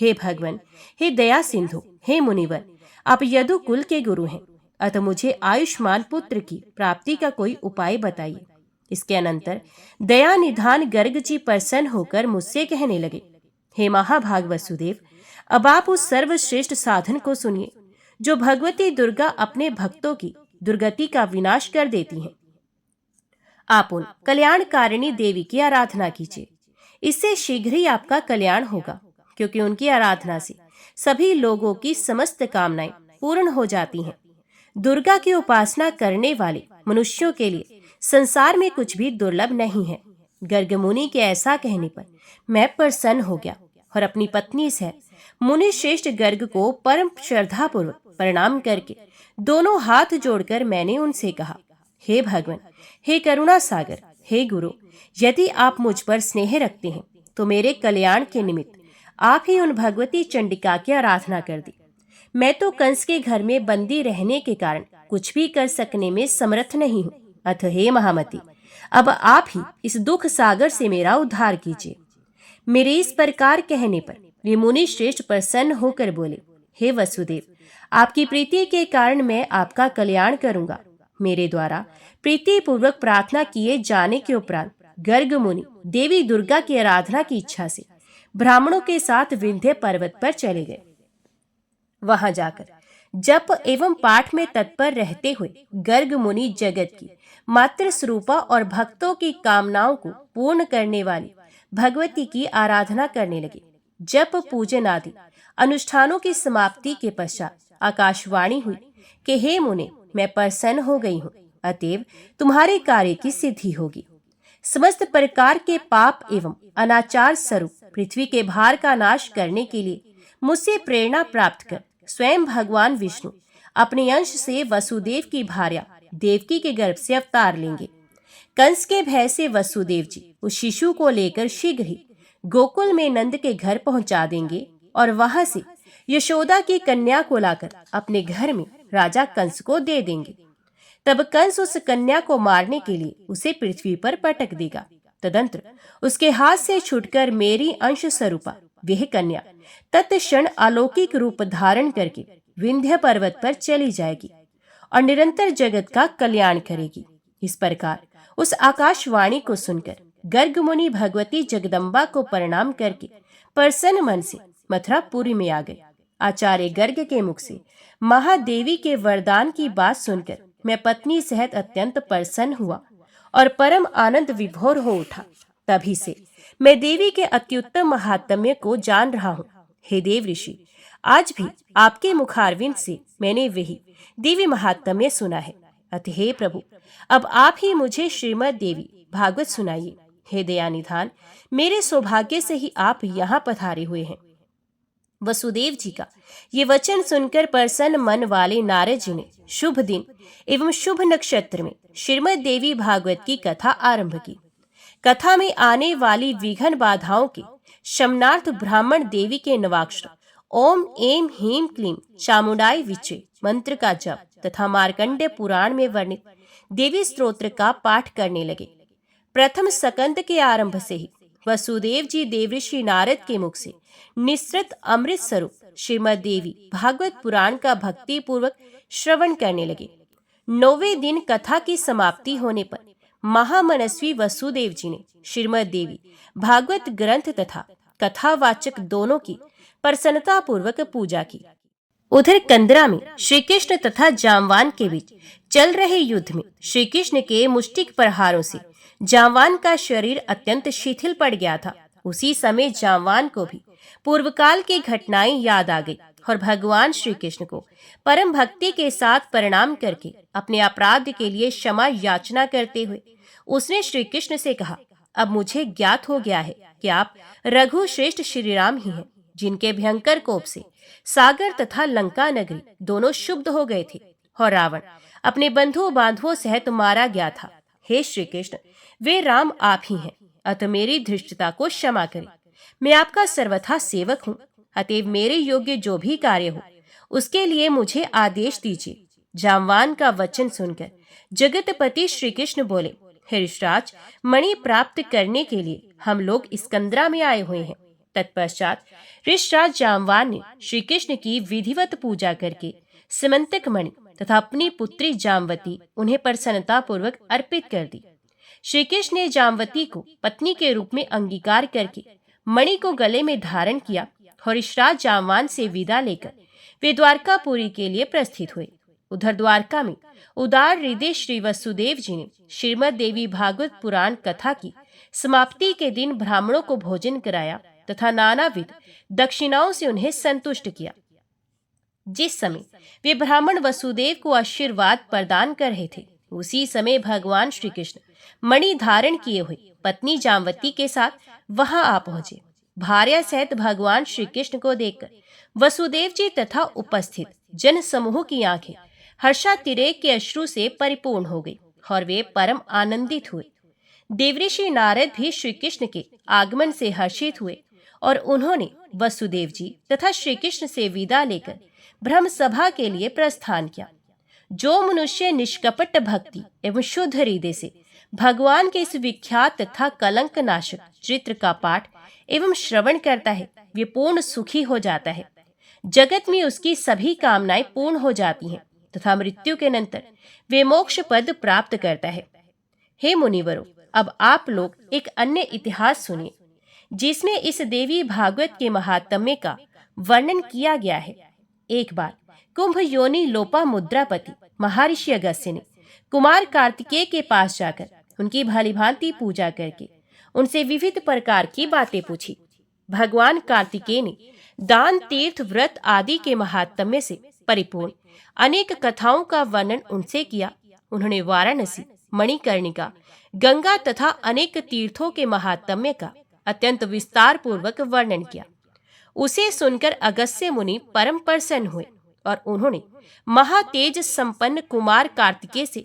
हे भगवान, हे दया सिंधु, हे मुनिवर, आप यदुकुल के गुरु हैं, अतः मुझे आयुष्मान पुत्र की प्राप्ति का कोई उपाय बताइए। इसके अनंतर दया निधान गर्ग जी प्रसन्न होकर मुझसे कहने लगे, हे महाभाग वसुदेव, अब आप उस सर्वश्रेष्ठ साधन को सुनिए जो भगवती दुर्गा अपने भक्तों की दुर्गति का विनाश कर देती हैं। आप उन कल्याणकारिणी देवी की आराधना कीजिए, इससे शीघ्र ही आपका कल्याण होगा, क्योंकि उनकी आराधना से सभी लोगों की समस्त कामनाएं पूर्ण हो जाती हैं। दुर्गा की उपासना करने वाले मनुष्यों के लिए संसार में कुछ भी दुर्लभ नहीं है। गर्ग मुनि के ऐसा कहने पर मैं प्रसन्न हो गया और अपनी पत्नी से मुनि श्रेष्ठ गर्ग को परम श्रद्धा पूर्वक प्रणाम करके दोनों हाथ जोड़कर मैंने उनसे कहा, हे भगवान, हे करुणा सागर, हे गुरु, यदि आप मुझ पर स्नेह रखते हैं तो मेरे कल्याण के निमित्त आप ही उन भगवती चंडिका की आराधना कर दी। मैं तो कंस के घर में बंदी रहने के कारण कुछ भी कर सकने में समर्थ नहीं हूँ। अतः हे महामती, अब आप ही इस दुख सागर से मेरा उद्धार कीजिए। मेरे इस प्रकार कहने पर वे मुनि श्रेष्ठ प्रसन्न होकर बोले, हे वसुदेव, आपकी प्रीति के कारण मैं आपका कल्याण करूंगा। मेरे द्वारा प्रीति पूर्वक प्रार्थना किए जाने के उपरांत गर्ग मुनि देवी दुर्गा की आराधना की इच्छा से ब्राह्मणों के साथ विंध्य पर्वत पर चले गए। वहां जाकर जप एवं पाठ में तत्पर रहते हुए गर्ग मुनि जगत की मातृ स्वरूपा और भक्तों की कामनाओं को पूर्ण करने वाली भगवती की आराधना करने लगे। जप पूजन आदि अनुष्ठानों की समाप्ति के पश्चात आकाशवाणी हुई कि हे मुने, मैं प्रसन्न हो गई हूँ, अतएव तुम्हारे कार्य की सिद्धि होगी। समस्त प्रकार के पाप एवं अनाचार स्वरूप पृथ्वी के भार का नाश करने के लिए मुझसे प्रेरणा प्राप्त कर स्वयं भगवान विष्णु अपने अंश से वसुदेव की भार्या देवकी के गर्भ से अवतार लेंगे। कंस के भय से वसुदेव जी उस शिशु को लेकर शीघ्र ही गोकुल में नंद के घर पहुंचा देंगे और वहां से यशोदा की कन्या को लाकर अपने घर में राजा कंस को दे देंगे। तब कंस उस कन्या को मारने के लिए उसे पृथ्वी पर पटक देगा। तदंतर उसके हाथ से छूटकर मेरी अंश स्वरूपा वह कन्या तत्क्षण अलौकिक रूप धारण करके विंध्य पर्वत पर चली जाएगी और निरंतर जगत का कल्याण करेगी। इस प्रकार उस आकाशवाणी को सुनकर गर्ग मुनि भगवती जगदम्बा को प्रणाम करके प्रसन्न मन से मथुरापुरी में आ गए। आचार्य गर्ग के मुख से महादेवी के वरदान की बात सुनकर मैं पत्नी सहित अत्यंत प्रसन्न हुआ और परम आनंद विभोर हो उठा। तभी से मैं देवी के अत्युत्तम महात्म्य को जान रहा हूँ। हे देव ऋषि, आज भी आपके मुखारविंद से मैंने वही देवी महात्म्य सुना है। अतः हे प्रभु, अब आप ही मुझे श्रीमद् देवी भागवत सुनाइए। हे दयानिधान, मेरे सौभाग्य से ही आप यहाँ पधारे हुए हैं। वसुदेव जी का ये वचन सुनकर प्रसन्न मन वाले नारद जी ने शुभ दिन एवं शुभ नक्षत्र में श्रीमद् देवी भागवत की कथा आरंभ की। कथा में आने वाली विघ्न बाधाओं के शमनार्थ ब्राह्मण देवी के नवाक्षर ओम एम ह्रीं क्लीं चामुंडाय विचे मंत्र का जप तथा मार्कंडेय पुराण में वर्णित देवी स्तोत्र का पाठ करने लगे। प्रथम स्कंद के आरंभ से ही वसुदेव जी देवऋषि नारद के मुख से निसृत अमृत स्वरूप श्रीमद् देवी भागवत पुराण का भक्ति पूर्वक श्रवण करने लगे। 9वें दिन कथा की समाप्ति होने पर महामनस्वी वसुदेव जी ने श्रीमद् देवी भागवत ग्रंथ तथा कथावाचक दोनों की प्रसन्नता पूर्वक पूजा की। उधर कंदरा में श्री कृष्ण तथा जामवान के बीच चल रहे युद्ध में श्री कृष्ण के मुष्टिक प्रहारों से जामवान का शरीर अत्यंत शिथिल पड़ गया था। उसी समय जामवान को भी पूर्व काल की घटनाएं याद आ गई और भगवान श्री कृष्ण को परम भक्ति के साथ प्रणाम करके अपने अपराध के लिए क्षमा याचना करते हुए उसने श्री कृष्ण से कहा, अब मुझे ज्ञात हो गया है कि आप रघु श्रेष्ठ श्री राम ही हैं, जिनके भयंकर कोप से सागर तथा लंका नगरी दोनों शुद्ध हो गए थे और रावण अपने बंधु बांधवों सहित मारा गया था। हे श्री कृष्ण, वे राम आप ही हैं, अतः मेरी धृष्टता को क्षमा करें। मैं आपका सर्वथा सेवक हूँ, अतएव मेरे योग्य जो भी कार्य हो उसके लिए मुझे आदेश दीजिए। जामवान का वचन सुनकर जगतपति श्री कृष्ण बोले, हे ऋषराज, मणि प्राप्त करने के लिए हम लोग स्कंदरा में आए हुए हैं। तत्पश्चात ऋषराज जामवान ने श्री कृष्ण की विधिवत पूजा करके सिमंतक मणि तथा अपनी पुत्री जामवती उन्हें प्रसन्नता पूर्वक अर्पित कर दी। श्री कृष्ण ने जामवती को पत्नी के रूप में अंगीकार करके मणि को गले में धारण किया और ऋषराज जामवान से विदा लेकर वे द्वारकापुरी के लिए प्रस्थित हुए। उधर द्वारका में उदार हृदय श्री वसुदेव जी ने श्रीमद् देवी भागवत पुराण कथा की समाप्ति के दिन ब्राह्मणों को भोजन कराया तथा नानाविध दक्षिणाओं से उन्हें संतुष्ट किया। जिस समय वे ब्राह्मण वसुदेव को आशीर्वाद प्रदान कर रहे थे, उसी समय भगवान श्री कृष्ण मणि धारण किए हुए पत्नी जामवती के साथ वहां आ पहुंचे। भार्या सहित भगवान श्री कृष्ण को देखकर वसुदेव जी तथा उपस्थित जन समूह की आंखें हर्षातिरेक के अश्रु से परिपूर्ण हो गई और वे परम आनंदित हुए। देवऋषि नारद भी श्री कृष्ण के आगमन से हर्षित हुए और उन्होंने वसुदेव जी तथा श्री कृष्ण से विदा लेकर ब्रह्म सभा के लिए प्रस्थान किया। जो मनुष्य निष्कपट भक्ति एवं शुद्ध हृदय से भगवान के इस विख्यात तथा कलंक नाशक चित्र का पाठ एवं श्रवण करता है, वे पूर्ण सुखी हो जाता है। जगत में उसकी सभी कामनाएं पूर्ण हो जाती हैं तथा मृत्यु के अनंतर वे मोक्ष पद प्राप्त करता है। हे मुनिवरों, अब आप लोग एक अन्य इतिहास सुनिए, जिसमें इस देवी भागवत के महात्म्य का वर्णन किया गया है। एक बार कुंभ योनि लोपा मुद्रापति महर्षि अगस्त्य ने कुमार कार्तिकेय के पास जाकर उनकी भली भांति पूजा करके उनसे विविध प्रकार की बातें पूछी। भगवान कार्तिकेय ने दान, तीर्थ, व्रत आदि के महात्म्य से परिपूर्ण अनेक कथाओं का वर्णन उनसे किया। उन्होंने वाराणसी, मणिकर्णिका, गंगा तथा अनेक तीर्थों के महात्म्य का अत्यंत विस्तार पूर्वक वर्णन किया। उसे सुनकर अगस्त्य मुनि परम प्रसन्न हुए और उन्होंने महातेज संपन्न कुमार कार्तिकेय से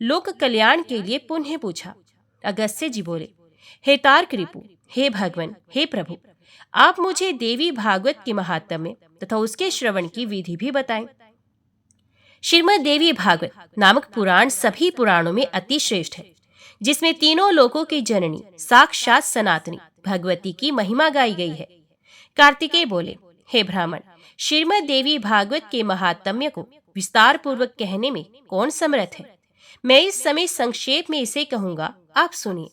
लोक कल्याण के लिए पुनः पूछा। अगस्त्य जी बोले, हे तार्क रिपु, हे भगवान, हे प्रभु, आप मुझे देवी भागवत के महात्म्य तथा उसके श्रवण की विधि भी बताएं। श्रीमद् देवी भागवत नामक पुराण सभी पुराणों में अति श्रेष्ठ है, जिसमें तीनों लोकों की जननी साक्षात सनातनी भगवती की महिमा गाई गई है। कार्तिकेय बोले, हे ब्राह्मण, श्रीमद् देवी भागवत के महात्म्य को विस्तार पूर्वक कहने में कौन समर्थ है? मैं इस समय संक्षेप में इसे कहूंगा, आप सुनिए।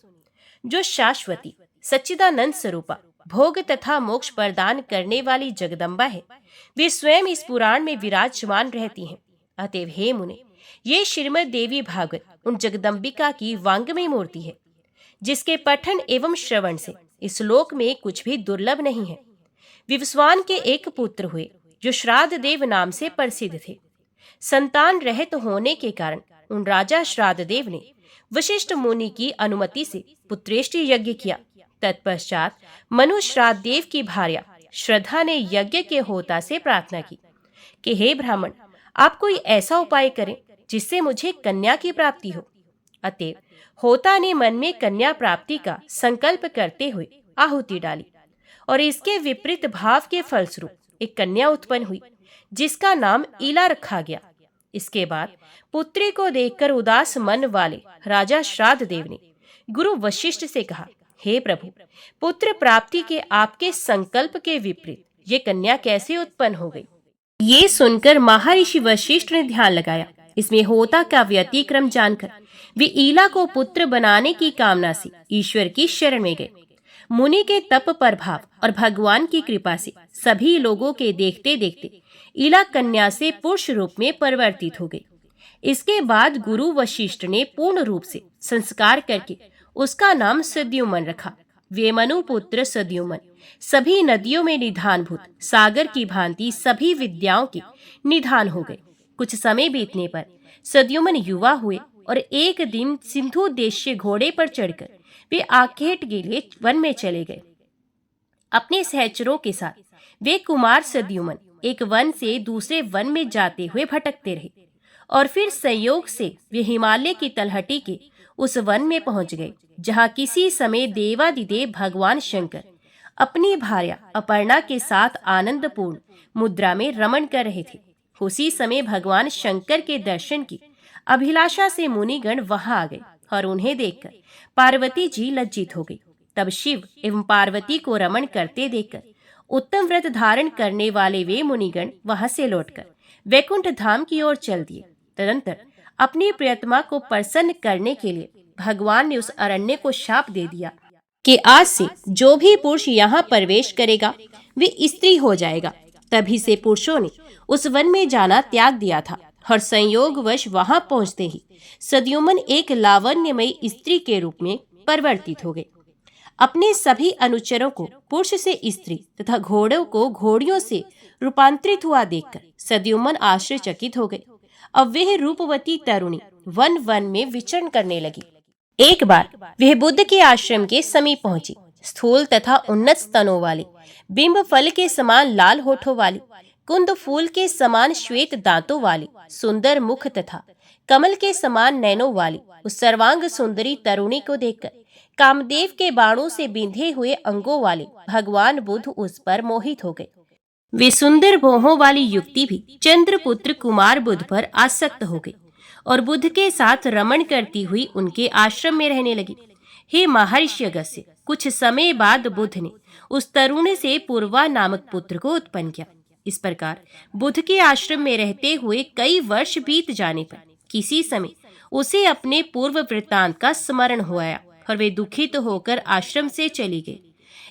जो शाश्वती सच्चिदानंद स्वरूपा भोग तथा मोक्ष प्रदान करने वाली जगदम्बा है, वे स्वयं इस पुराण में विराजमान रहती हैं। अतएव हे मुने, ये श्रीमद् देवी भागवत उन जगदम्बिका की वांग्मय मूर्ति है, जिसके पठन एवं श्रवण से इस लोक में कुछ भी दुर्लभ नहीं है। विवस्वान के एक पुत्र हुए, जो श्राद्ध देव नाम से प्रसिद्ध थे। संतान रहित होने के कारण उन राजा श्राद्ध देव ने वशिष्ठ मुनि की अनुमति से पुत्रेष्टि यज्ञ किया। तत्पश्चात मनु श्राद्ध देव की भार्या श्रद्धा ने यज्ञ के होता से प्रार्थना की कि हे ब्राह्मण, आप कोई ऐसा उपाय करें जिससे मुझे कन्या की प्राप्ति हो। अतएव होता ने मन में कन्या प्राप्ति का संकल्प करते हुए आहुति डाली और इसके विपरीत भाव के फलस्वरूप एक कन्या उत्पन्न हुई, जिसका नाम ईला रखा गया। इसके बाद पुत्री को देखकर उदास मन वाले राजा श्राद्ध देव ने गुरु वशिष्ठ से कहा, हे प्रभु, पुत्र प्राप्ति के आपके संकल्प के विपरीत ये कन्या कैसे उत्पन्न हो गई? ये सुनकर महर्षि वशिष्ठ ने ध्यान लगाया। इसमें होता का व्यतिक्रम जानकर वे ईला को पुत्र बनाने की कामना से ईश्वर की शरण में गए। मुनि के तप प्रभाव और भगवान की कृपा से सभी लोगों के देखते देखते ईला कन्या से पुरुष रूप में परिवर्तित हो गई। इसके बाद गुरु वशिष्ठ ने पूर्ण रूप से संस्कार करके उसका नाम सद्युमन रखा। वे मनु पुत्र सद्युमन सभी नदियों में निधानभूत सागर की भांति सभी विद्याओं के निधान हो गए। कुछ समय बीतने पर सद्युमन युवा हुए और एक दिन सिंधु देशीय घोड़े पर चढ़कर वे आखेट के लिए वन में चले गए। अपने सहचरों के साथ वे कुमार सद्युमन एक वन से दूसरे वन में जाते हुए भटकते रहे और फिर संयोग से वे हिमालय की तलहटी के उस वन में पहुंच गए, जहां किसी समय देवादिदेव भगवान शंकर अपनी भार्या अपर्णा के साथ आनंदपूर्ण मुद्रा में रमण कर रहे थे। उसी समय भगवान शंकर के दर्शन की अभिलाषा से मुनिगण वहां आ गए और उन्हें देखकर पार्वती जी लज्जित हो गई। तब शिव एवं पार्वती को रमण करते देखकर उत्तम व्रत धारण करने वाले वे मुनिगण वहां से लौटकर वैकुंठ धाम की ओर चल दिए। तदंतर अपनी प्रियतमा को प्रसन्न करने के लिए भगवान ने उस अरण्य को शाप दे दिया कि आज से जो भी पुरुष यहाँ प्रवेश करेगा वे स्त्री हो जाएगा। तभी से पुरुषों ने उस वन में जाना त्याग दिया था और संयोगवश वहां पहुंचते ही सद्युमन एक लावण्यमयी स्त्री के रूप में परिवर्तित हो गए। अपने सभी अनुचरों को पुरुष से स्त्री तथा घोड़ों को घोड़ियों से रूपांतरित हुआ देखकर सद्युमन आश्चर्यचकित हो गए। अब वह रूपवती तरुणी वन वन में विचरण करने लगी। एक बार वह बुद्ध के आश्रम के समीप पहुंची। स्थूल तथा उन्नत स्तनों वाली, बिंब फल के समान लाल होठों वाली, कुंद फूल के समान श्वेत दांतों वाली, सुंदर मुख तथा कमल के समान नैनों वाली उस सर्वांग सुंदरी तरुणी को देखकर कामदेव के बाणों से बिंधे हुए अंगों वाले भगवान बुद्ध उस पर मोहित हो गए। वे सुंदर भौहों वाली युक्ति भी चंद्रपुत्र कुमार बुद्ध पर आसक्त हो गई और बुद्ध के साथ रमण करती हुई उनके आश्रम में रहने लगी। हे महर्षि अगस्त्य, कुछ समय बाद बुद्ध ने उस तरुणी से पूर्वा नामक पुत्र को उत्पन्न किया। इस प्रकार बुद्ध के आश्रम में रहते हुए कई वर्ष बीत जाने पर किसी समय उसे अपने पूर्व वृत्तांत का स्मरण हो आया और वे दुखित होकर आश्रम से चली गई।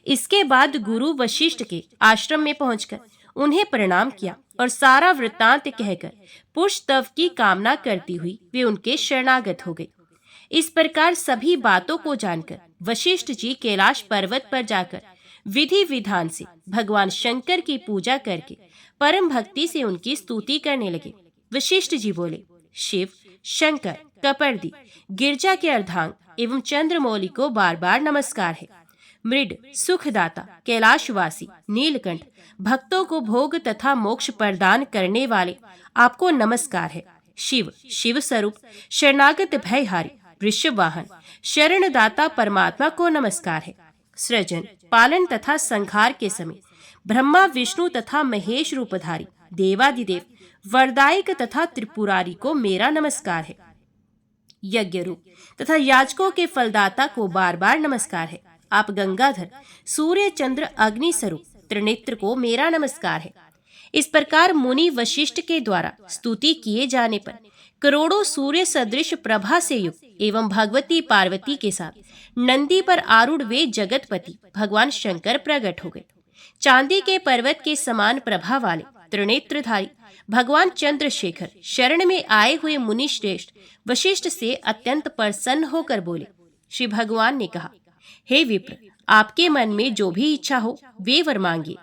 इसके बाद गुरु वशिष्ठ के आश्रम में पहुंचकर उन्हें प्रणाम किया और सारा वृत्तांत कहकर पुष्टतव की कामना करती हुई वे उनके शरणागत हो गए। इस प्रकार सभी बातों को जानकर वशिष्ठ जी कैलाश पर्वत पर जाकर विधि विधान से भगवान शंकर की पूजा करके परम भक्ति से उनकी स्तुति करने लगे। वशिष्ठ जी बोले, शिव, शंकर, कपर्दी, गिरजा के अर्धांग एवं चंद्रमौली को बार बार नमस्कार है। मृड, सुखदाता, कैलाशवासी, नीलकंठ, भक्तों को भोग तथा मोक्ष प्रदान करने वाले आपको नमस्कार है। शिव, शिव स्वरूप, शरणागत भयहारी, वृषभ वाहन, शरणदाता परमात्मा को नमस्कार है। सृजन, पालन तथा संहार के समय ब्रह्मा, विष्णु तथा महेश रूपधारी देवादिदेव, वरदायक तथा त्रिपुरारी को मेरा नमस्कार है। यज्ञ रूप तथा याजकों के फलदाता को बार बार नमस्कार है। आप गंगाधर, सूर्य, चंद्र, अग्नि स्वरूप त्रिनेत्र को मेरा नमस्कार है। इस प्रकार मुनि वशिष्ठ के द्वारा स्तुति किए जाने पर करोड़ों सूर्य सदृश प्रभा से युक्त एवं भगवती पार्वती के साथ नंदी पर आरूढ़ वे जगतपति भगवान शंकर प्रकट हो गए। चांदी के पर्वत के समान प्रभा वाले त्रिनेत्रधारी भगवान चंद्रशेखर शरण में आए हुए मुनि श्रेष्ठ वशिष्ठ से अत्यंत प्रसन्न होकर बोले। श्री भगवान ने कहा, हे विप्र, आपके मन में जो भी इच्छा हो वे वर मांगिए।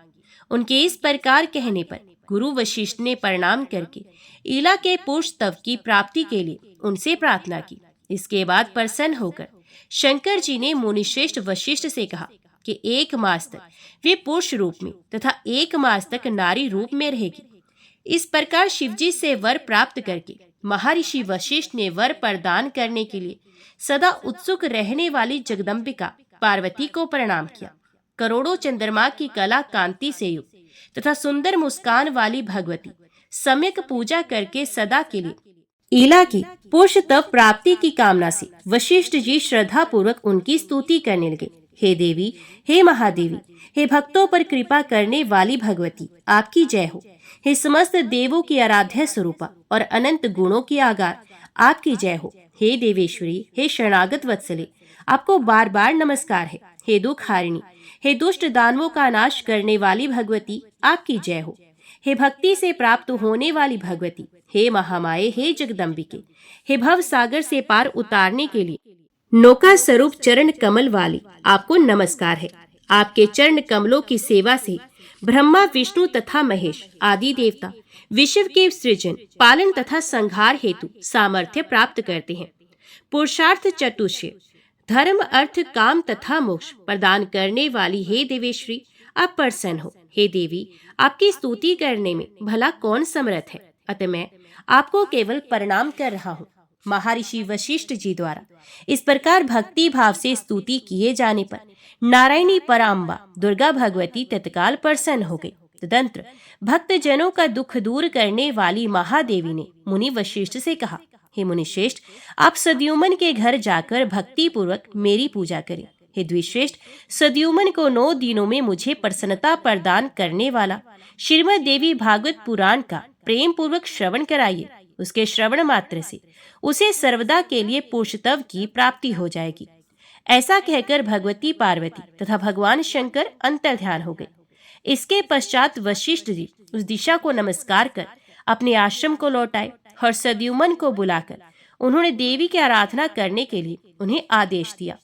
उनके इस प्रकार कहने पर गुरु वशिष्ठ ने प्रणाम करके ईला के पुरुष तव की प्राप्ति के लिए उनसे प्रार्थना की। इसके बाद प्रसन्न होकर शंकर जी ने मुनिश्रेष्ठ वशिष्ठ से कहा कि 1 मास तक वे पुरुष रूप में तथा 1 मास तक नारी रूप में रहेगी। इस प्रकार शिवजी से वर प्राप्त करके महर्षि वशिष्ठ ने वर प्रदान करने के लिए सदा उत्सुक रहने वाली जगदम्बिका पार्वती को प्रणाम किया। करोड़ों चंद्रमा की कला कांति से युक्त तथा सुंदर मुस्कान वाली भगवती सम्यक पूजा करके सदा के लिए ईला की पुरुष तप प्राप्ति की कामना से वशिष्ठ जी श्रद्धा पूर्वक उनकी स्तुति करने लगे। हे देवी, हे महादेवी, हे भक्तों पर कृपा करने वाली भगवती, आपकी जय हो। हे समस्त देवों की आराध्य स्वरूपा और अनंत गुणों की आगार, आपकी जय हो। हे देवेश्वरी, हे शरणागत वत्सले, आपको बार बार नमस्कार है। हे दुख हारिणी, हे दुष्ट दानवों का नाश करने वाली भगवती, आपकी जय हो। हे भक्ति से प्राप्त होने वाली भगवती, हे महामाये, हे जगदम्बिके, हे भव सागर से पार उतारने के लिए नौका स्वरूप चरण कमल वाली, आपको नमस्कार है। आपके चरण कमलों की सेवा से ब्रह्मा, विष्णु तथा महेश आदि देवता विश्व के सृजन, पालन तथा संहार हेतु सामर्थ्य प्राप्त करते हैं। पुरुषार्थ चतुष्टय, धर्म, अर्थ, काम तथा मोक्ष प्रदान करने वाली हे देवेश्वरी, आप प्रसन्न हो। हे देवी, आपकी स्तुति करने में भला कौन समर्थ है, अतः मैं आपको केवल प्रणाम कर रहा हूँ। महर्षि वशिष्ठ जी द्वारा इस प्रकार भक्ति भाव से स्तुति किए जाने पर नारायणी पराम्बा दुर्गा भगवती तत्काल प्रसन्न हो गई। तदंतर भक्त जनों का दुख दूर करने वाली महादेवी ने मुनि वशिष्ठ से कहा, हे मुनिश्रेष्ठ, आप सद्युमन के घर जाकर भक्ति पूर्वक मेरी पूजा करें। हे द्विश्रेष्ठ, सद्युमन को 9 दिनों में मुझे प्रसन्नता प्रदान करने वाला श्रीमद् देवी भागवत पुराण का प्रेम पूर्वक श्रवण कराइए। उसके श्रवण मात्र से उसे सर्वदा के लिए पुरुषत्व की प्राप्ति हो जाएगी। ऐसा कहकर भगवती पार्वती तथा भगवान शंकर अंतर्ध्यान हो गए। इसके पश्चात वशिष्ठ जी उस दिशा को नमस्कार कर अपने आश्रम को लौटाए और सद्युमन को बुलाकर उन्होंने देवी की आराधना करने के लिए उन्हें आदेश दिया।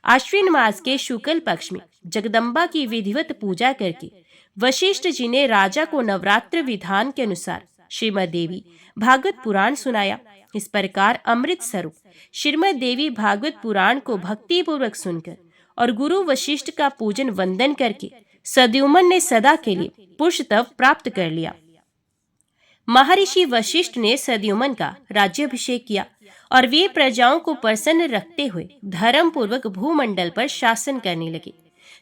आश्विन मास के शुक्ल पक्ष में जगदम्बा की विधिवत पूजा करके वशिष्ठ जी ने राजा को नवरात्र विधान के अनुसार श्रीमद् देवी भागवत पुराण सुनाया। इस प्रकार अमृत स्वरूप श्रीमद् देवी भागवत पुराण को भक्ति पूर्वक सुनकर और गुरु वशिष्ठ का पूजन वंदन करके सद्युमन ने सदा के लिए पुरुषत्व प्राप्त कर लिया। महर्षि वशिष्ठ ने सद्युमन का राज्याभिषेक किया और वे प्रजाओं को प्रसन्न रखते हुए धर्म पूर्वक भूमंडल पर शासन करने लगे।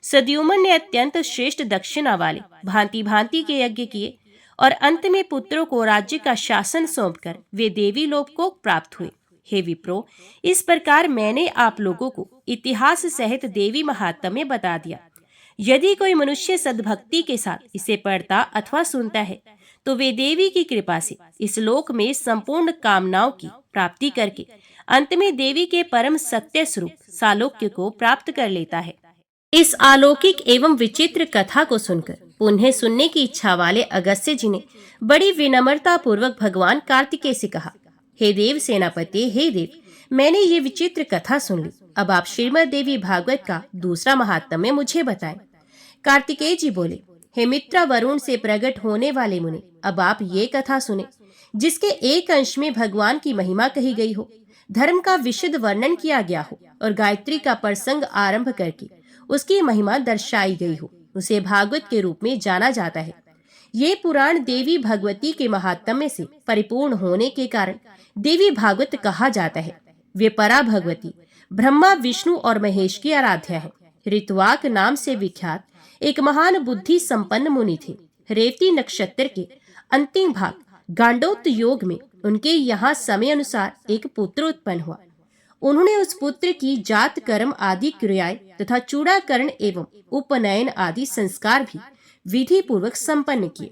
सद्युमन ने अत्यंत श्रेष्ठ दक्षिणा वाले भांति भांति के यज्ञ किए और अंत में पुत्रों को राज्य का शासन सौंपकर वे देवी लोक को प्राप्त हुए। हे विप्रो, इस प्रकार मैंने आप लोगों को इतिहास सहित देवी महात्म्य बता दिया। यदि कोई मनुष्य सद्भक्ति के साथ इसे पढ़ता अथवा सुनता है तो वे देवी की कृपा से इस लोक में संपूर्ण कामनाओं की प्राप्ति करके अंत में देवी के परम सत्य स्वरूप सालोक्य को प्राप्त कर लेता है। इस अलौकिक एवं विचित्र कथा को सुनकर पुनः सुनने की इच्छा वाले अगस्त्य जी ने बड़ी विनम्रता पूर्वक भगवान कार्तिकेय से कहा, हे देव सेनापति, हे देव, मैंने ये विचित्र कथा सुन ली। अब आप श्रीमद् देवी भागवत का दूसरा महात्म्य मुझे बताएं। कार्तिकेय जी बोले, हे मित्र वरुण से प्रकट होने वाले मुनि, अब आप ये कथा सुने जिसके एक अंश में भगवान की महिमा कही गई हो, धर्म का विशद वर्णन किया गया हो और गायत्री का प्रसंग आरंभ करके उसकी महिमा दर्शाई गई हो। उसे भागवत के रूप में जाना जाता है। ये पुराण देवी भगवती के महात्म्य से परिपूर्ण होने के कारण देवी भागवत कहा जाता है। वे परा भगवती ब्रह्मा, विष्णु और महेश की आराध्या है। ऋतवाक नाम से विख्यात एक महान बुद्धि संपन्न मुनि थे। रेवती नक्षत्र के अंतिम भाग गांडोत योग में उनके यहाँ समय अनुसार एक पुत्र उत्पन्न हुआ। उन्होंने उस पुत्र की जात कर्म आदि क्रियाएं तथा चूड़ाकरण एवं उपनयन आदि संस्कार भी विधि पूर्वक संपन्न किए।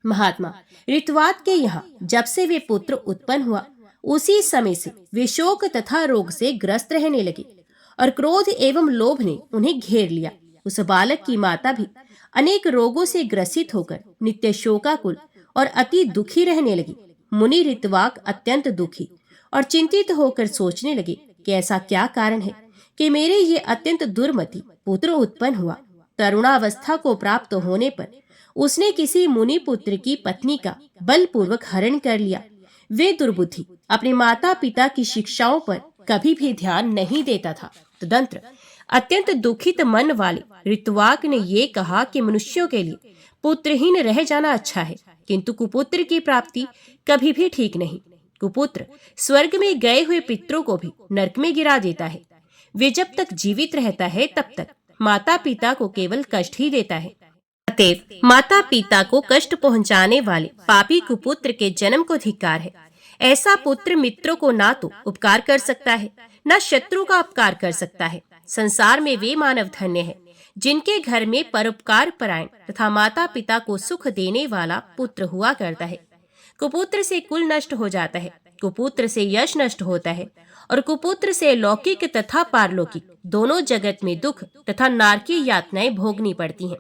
महात्मा, ऋतवात के यहाँ जब से वे पुत्र उत्पन्न हुआ, उसी समय से वे शोक तथा रोग से ग्रस्त रहने लगे और क्रोध एवं लोभ ने उन्हें घेर लिया। उस बालक की माता भी अनेक रोगों से ग्रसित होकर नित्य शोकाकुल और अति दुखी रहने लगी। मुनि ऋतवाक अत्यंत दुखी और चिंतित होकर सोचने लगे कि ऐसा क्या कारण है कि मेरे ये अत्यंत दुर्मति पुत्र उत्पन्न हुआ। तरुणावस्था को प्राप्त होने पर उसने किसी मुनि पुत्र की पत्नी का बलपूर्वक हरण कर लिया। वे दुर्बुद्धि अपने माता पिता की शिक्षाओं पर कभी भी ध्यान नहीं देता था। तदंतर अत्यंत दुखित मन वाले ऋतवाक ने ये कहा कि मनुष्यों के लिए पुत्रहीन रह जाना अच्छा है, किंतु कुपुत्र की प्राप्ति कभी भी ठीक नहीं। कुपुत्र स्वर्ग में गए हुए पितरों को भी नरक में गिरा देता है। वे जब तक जीवित रहता है तब तक माता पिता को केवल कष्ट ही देता है। अतएव माता पिता को कष्ट पहुंचाने वाले पापी कुपुत्र के जन्म को धिक्कार है। ऐसा पुत्र मित्रों को ना तो उपकार कर सकता है, न शत्रु का उपकार कर सकता है। संसार में वे मानव धन्य है जिनके घर में परोपकार परायण तथा माता पिता को सुख देने वाला पुत्र हुआ करता है। कुपुत्र से कुल नष्ट हो जाता है, कुपुत्र से यश नष्ट होता है और कुपुत्र से लौकिक तथा पारलौकिक दोनों जगत में दुख तथा नारकीय यातनाएं भोगनी पड़ती हैं।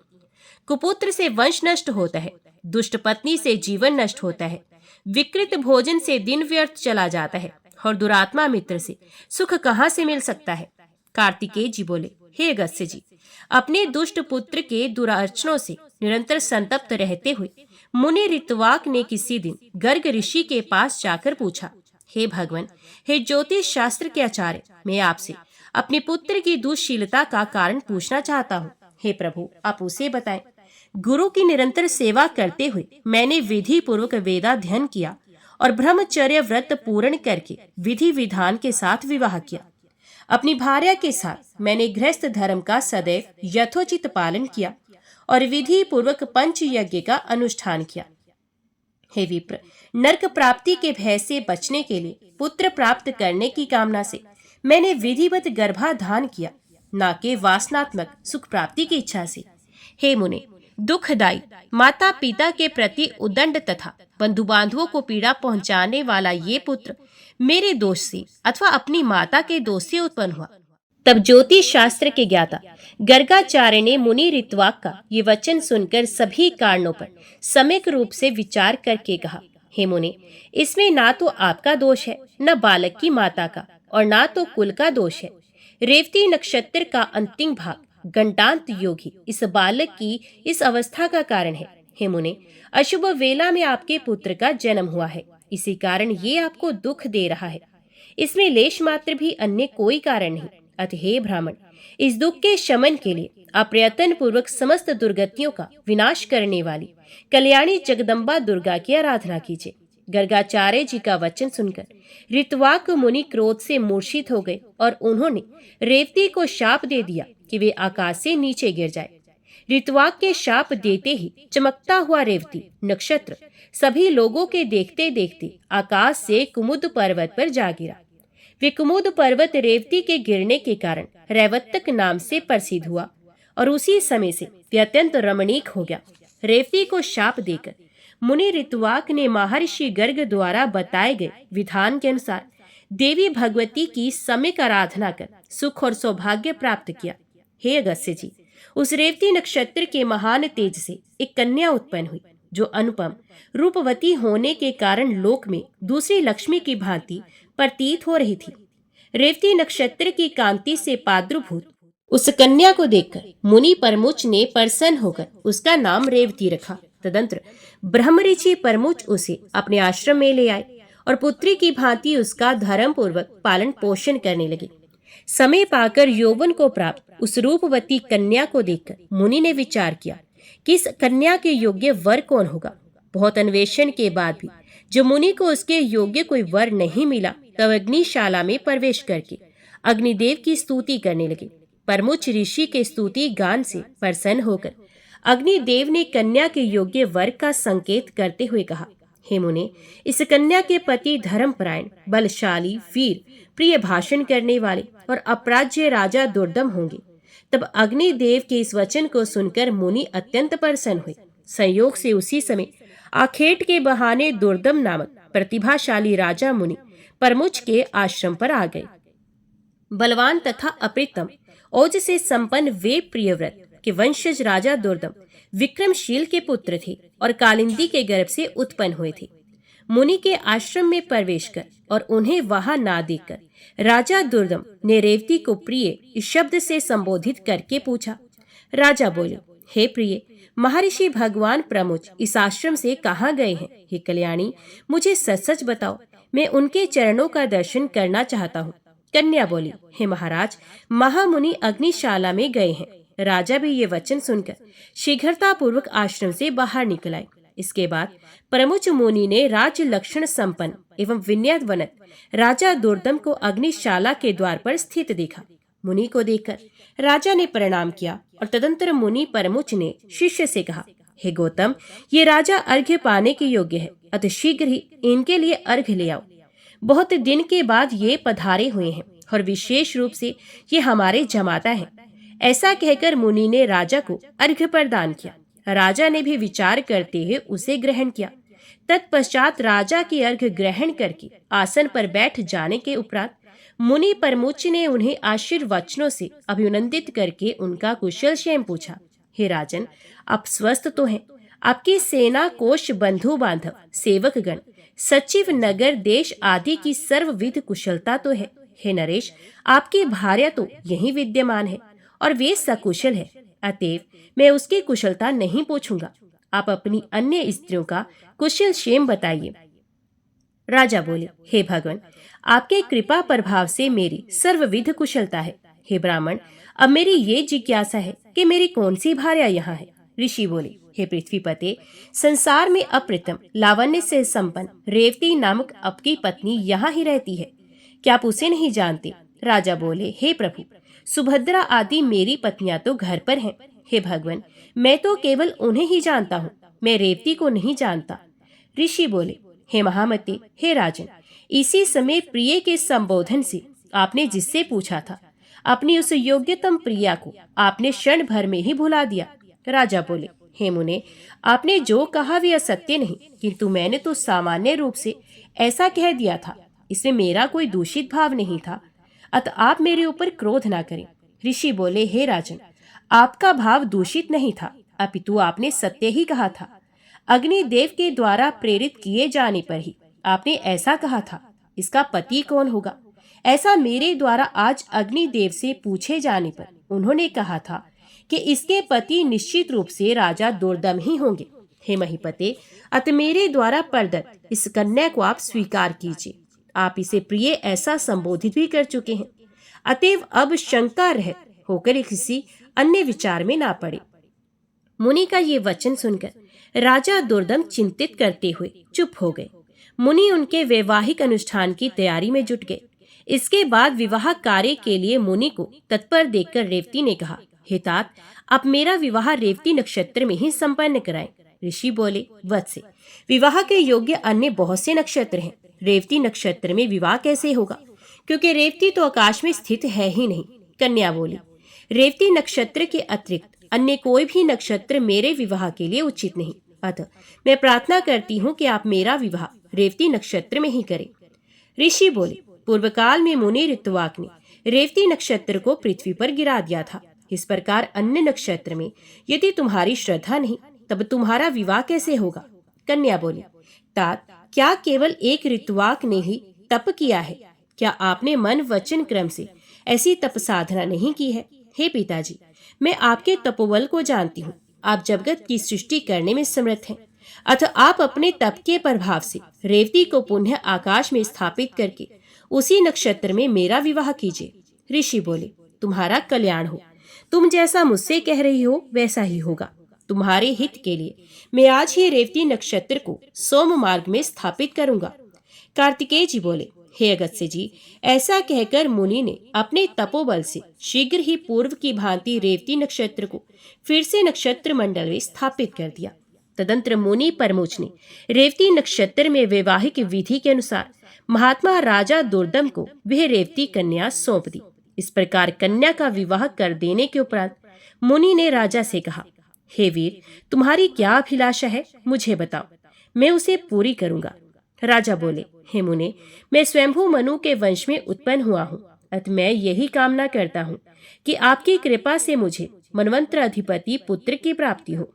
कुपुत्र से वंश नष्ट होता है, दुष्ट पत्नी से जीवन नष्ट होता है, विकृत भोजन से दिन व्यर्थ चला जाता है और दुरात्मा मित्र से सुख कहाँ से मिल सकता है। कार्तिकेय जी बोले, हे अगस्त्य जी, अपने दुष्ट पुत्र के दुराचरणों से निरंतर संतप्त रहते हुए मुनि ऋतवाक ने किसी दिन गर्ग ऋषि के पास जाकर पूछा, हे भगवान, हे ज्योतिष शास्त्र के आचार्य, मैं आपसे अपने पुत्र की दुष्शीलता का कारण पूछना चाहता हूँ। हे प्रभु, आप उसे बताएं। गुरु की निरंतर सेवा करते हुए मैंने विधि पूर्वक वेदाध्ययन किया और ब्रह्मचर्य व्रत पूर्ण करके विधि विधान के साथ विवाह किया। अपनी भार्या के साथ मैंने गृहस्थ धर्म का सदैव यथोचित पालन किया और विधि पूर्वक पंच यज्ञ का अनुष्ठान किया। हे विप्र, नरक प्राप्ति के भय से बचने के लिए पुत्र प्राप्त करने की कामना से मैंने विधिवत गर्भाधान किया, न कि वासनात्मक सुख प्राप्ति की इच्छा से। हे मुने, दुखदायी माता पिता के प्रति उदंड तथा बंधु बांधवों को पीड़ा पहुंचाने वाला ये पुत्र मेरे दोष से अथवा अपनी माता के दोष से उत्पन्न हुआ। तब ज्योतिष शास्त्र के ज्ञाता गर्गाचार्य ने मुनि ऋतवाक का ये वचन सुनकर सभी कारणों पर सम्यक रूप से विचार करके कहा, हे मुनि, इसमें ना तो आपका दोष है, न बालक की माता का, और ना तो कुल का दोष है। रेवती नक्षत्र का अंतिम भाग गंडांत योग ही इस बालक की इस अवस्था का कारण है। हे मुने, अशुभ वेला में आपके पुत्र का जन्म हुआ है, इसी कारण ये आपको दुख दे रहा है। इसमें लेश मात्र भी अन्य कोई कारण नहीं। अतः हे ब्राह्मण, इस दुख के शमन के लिए आप प्रयत्न पूर्वक समस्त दुर्गतियों का विनाश करने वाली कल्याणी जगदम्बा दुर्गा की आराधना कीजिए। गर्गाचार्य जी का वचन सुनकर ऋतवाक मुनि क्रोध से मूर्छित हो गए और उन्होंने रेवती को शाप दे दिया कि वे आकाश से नीचे गिर जाए। ऋतवाक के शाप देते ही चमकता हुआ रेवती नक्षत्र सभी लोगों के देखते देखते आकाश से कुमुद पर्वत पर जा गिरा। वे कुमुद पर्वत रेवती के गिरने के कारण रैवतक नाम से प्रसिद्ध हुआ और उसी समय से वे अत्यंत रमणीक हो गया। रेवती को शाप देकर मुनि ऋतवाक ने महर्षि गर्ग द्वारा बताए गए विधान के अनुसार देवी भगवती की सम्यक आराधना कर सुख और सौभाग्य प्राप्त किया। हे अगस्त्य जी, उस रेवती नक्षत्र के महान तेज से एक कन्या उत्पन्न हुई जो अनुपम रूपवती होने के कारण लोक में दूसरी लक्ष्मी की भांति प्रतीत हो रही थी। रेवती नक्षत्र की कांति से प्रादुर्भूत उस कन्या को देखकर मुनि परमुच ने प्रसन्न होकर उसका नाम रेवती रखा। तदंतर ब्रह्मऋषि परमुच उसे अपने आश्रम में ले आए और पुत्री की भांति उसका धर्म पूर्वक पालन पोषण करने लगे। समय पाकर यौवन को प्राप्त उस रूपवती कन्या को देखकर मुनि ने विचार किया कि इस कन्या के योग्य वर कौन होगा। बहुत अन्वेषण के बाद भी जो मुनि को उसके योग्य कोई वर नहीं मिला, तब अग्निशाला में प्रवेश करके अग्निदेव की स्तुति करने लगे। परमुच ऋषि के स्तुति गान से प्रसन्न होकर अग्निदेव ने कन्या के योग्य वर का संकेत करते हुए कहा, हे मुने, इस कन्या के पति धर्मपरायण, बलशाली, वीर, प्रिय भाषण करने वाले और अपराज्य राजा दुर्दम होंगे। तब अग्निदेव के इस वचन को सुनकर मुनि अत्यंत प्रसन्न हुए। संयोग से उसी समय आखेट के बहाने दुर्दम नामक प्रतिभाशाली राजा मुनि परमुच के आश्रम पर आ गए। बलवान तथा अप्रतिम ओज से संपन्न वे प्रियव्रत के वंशज राजा दुर्दम विक्रमशील के पुत्र थे और कालिंदी के गर्भ से उत्पन्न हुए थे। मुनि के आश्रम में प्रवेश कर और उन्हें वहां ना देखकर राजा दुर्दम ने रेवती को प्रिय इस शब्द से संबोधित करके पूछा। राजा बोले, हे प्रिय, महर्षि भगवान प्रमुच इस आश्रम से कहाँ गए हैं? हे कल्याणी, मुझे सच सच बताओ, मैं उनके चरणों का दर्शन करना चाहता हूँ। कन्या बोली, हे महाराज, महामुनि अग्निशाला में गए हैं। राजा भी ये वचन सुनकर शीघ्रता पूर्वक आश्रम से बाहर निकल आए। इसके बाद प्रमुच मुनि ने राज लक्षण संपन्न एवं विनय वनत राजा दुर्दम को अग्निशाला के द्वार पर स्थित देखा। मुनि को देखकर राजा ने प्रणाम किया और तदंतर मुनि परमुच ने शिष्य से कहा, हे गौतम, ये राजा अर्घ्य पाने के योग्य है, अतः शीघ्र ही इनके लिए अर्घ्य ले आओ। बहुत दिन के बाद ये पधारे हुए हैं और विशेष रूप से ये हमारे जमाता हैं। ऐसा कहकर मुनि ने राजा को अर्घ्य प्रदान किया। राजा ने भी विचार करते हुए उसे ग्रहण किया। तत्पश्चात राजा की अर्घ्य ग्रहण करके आसन पर बैठ जाने के उपरांत मुनि परमुच ने उन्हें आशीर्वचनों से अभिनंदित करके उनका कुशल क्षेम पूछा। हे राजन, आप स्वस्थ तो हैं? आपकी सेना, कोष, बंधु बांधव, सेवकगण, सचिव, नगर, देश आदि की सर्वविध कुशलता तो है। हे नरेश, आपकी भार्या तो यहीं विद्यमान है और वे सकुशल है, अतएव मैं उसकी कुशलता नहीं पूछूंगा। आप अपनी अन्य स्त्रियों का कुशल क्षेम बताइए। राजा बोले, हे भगवान, आपके कृपा प्रभाव से मेरी सर्वविध कुशलता है। हे ब्राह्मण, अब मेरी ये जिज्ञासा है कि मेरी कौन सी भार्या यहाँ है? ऋषि बोले, हे पृथ्वीपते, संसार में अप्रतिम लावण्य से संपन्न रेवती नामक आपकी पत्नी यहाँ ही रहती है। क्या आप उसे नहीं जानते? राजा बोले, हे प्रभु, सुभद्रा आदि मेरी पत्नियां तो घर पर हैं। हे भगवान, मैं तो केवल उन्हें ही जानता हूँ, मैं रेवती को नहीं जानता। ऋषि बोले, हे महामते, हे राजन, इसी समय प्रिय के संबोधन से आपने जिससे पूछा था, अपनी उस योग्यतम प्रिया को आपने क्षण भर में ही भुला दिया। राजा बोले, हे मुने, आपने जो कहा वह असत्य नहीं, किंतु मैंने तो सामान्य रूप से ऐसा कह दिया था। इसमें मेरा कोई दूषित भाव नहीं था, अतः आप मेरे ऊपर क्रोध ना करें। ऋषि बोले, हे राजन, आपका भाव दूषित नहीं था, अपितु आपने सत्य ही कहा था। अग्निदेव के द्वारा प्रेरित किए जाने पर ही आपने ऐसा कहा था। इसका पति कौन होगा? ऐसा मेरे द्वारा आज अग्निदेव से पूछे जाने पर उन्होंने कहा था कि इसके पति निश्चित रूप से राजा दुर्दम ही होंगे। हे महीपते, अतः मेरे द्वारा प्रदत्त इस कन्या को आप स्वीकार कीजिए। आप इसे प्रिय ऐसा संबोधित भी कर चुके हैं, अतएव अब शंका रहित होकर किसी अन्य विचार में ना पड़े। मुनि का ये वचन सुनकर राजा दुर्दम चिंतित करते हुए चुप हो गए। मुनि उनके वैवाहिक अनुष्ठान की तैयारी में जुट गए। इसके बाद विवाह कार्य के लिए मुनि को तत्पर देखकर रेवती ने कहा, हे तात, आप मेरा विवाह रेवती नक्षत्र में ही संपन्न कराएं। ऋषि बोले, वत्स, विवाह के योग्य अन्य बहुत से नक्षत्र हैं, रेवती नक्षत्र में विवाह कैसे होगा? क्योंकि रेवती तो आकाश में स्थित है ही नहीं। कन्या बोली, रेवती नक्षत्र के अतिरिक्त अन्य कोई भी नक्षत्र मेरे विवाह के लिए उचित नहीं, अतः मैं प्रार्थना करती हूँ कि आप मेरा विवाह रेवती नक्षत्र में ही करें। ऋषि बोले, पूर्व काल में मुनि ऋतुवाक ने रेवती नक्षत्र को पृथ्वी पर गिरा दिया था इस प्रकार अन्य नक्षत्र में यदि तुम्हारी श्रद्धा नहीं तब तुम्हारा विवाह कैसे होगा? कन्या बोली, तात, क्या केवल एक ऋतुवाक ने ही तप किया है? क्या आपने मन वचन क्रम से ऐसी तप साधना नहीं की है? हे पिताजी, मैं आपके तपोबल को जानती हूँ। आप जगत की सृष्टि करने में समर्थ हैं, अतः आप अपने तप के प्रभाव से रेवती को पुनः आकाश में स्थापित करके उसी नक्षत्र में मेरा विवाह कीजिए। ऋषि बोले, तुम्हारा कल्याण हो। तुम जैसा मुझसे कह रही हो वैसा ही होगा। तुम्हारे हित के लिए मैं आज ही रेवती नक्षत्र को सोम मार्ग में स्थापित करूंगा। कार्तिकेय जी बोले, हे अगस्त्य जी, ऐसा कहकर मुनि ने अपने तपोबल से शीघ्र ही पूर्व की भांति रेवती नक्षत्र को फिर से नक्षत्र मंडल में स्थापित कर दिया। तदंतर मुनि परमोच ने रेवती नक्षत्र में वैवाहिक विधि के अनुसार महात्मा राजा दुर्दम को वह रेवती कन्या सौंप दी। इस प्रकार कन्या का विवाह कर देने के उपरांत मुनि ने राजा से कहा, हे वीर, तुम्हारी क्या अभिलाषा है? मुझे बताओ, मैं उसे पूरी करूंगा। राजा बोले, हे मुने, मैं स्वयंभू मनु के वंश में उत्पन्न हुआ हूँ, अतः मैं यही कामना करता हूँ कि आपकी कृपा से मुझे मनवंतर अधिपति पुत्र की प्राप्ति हो।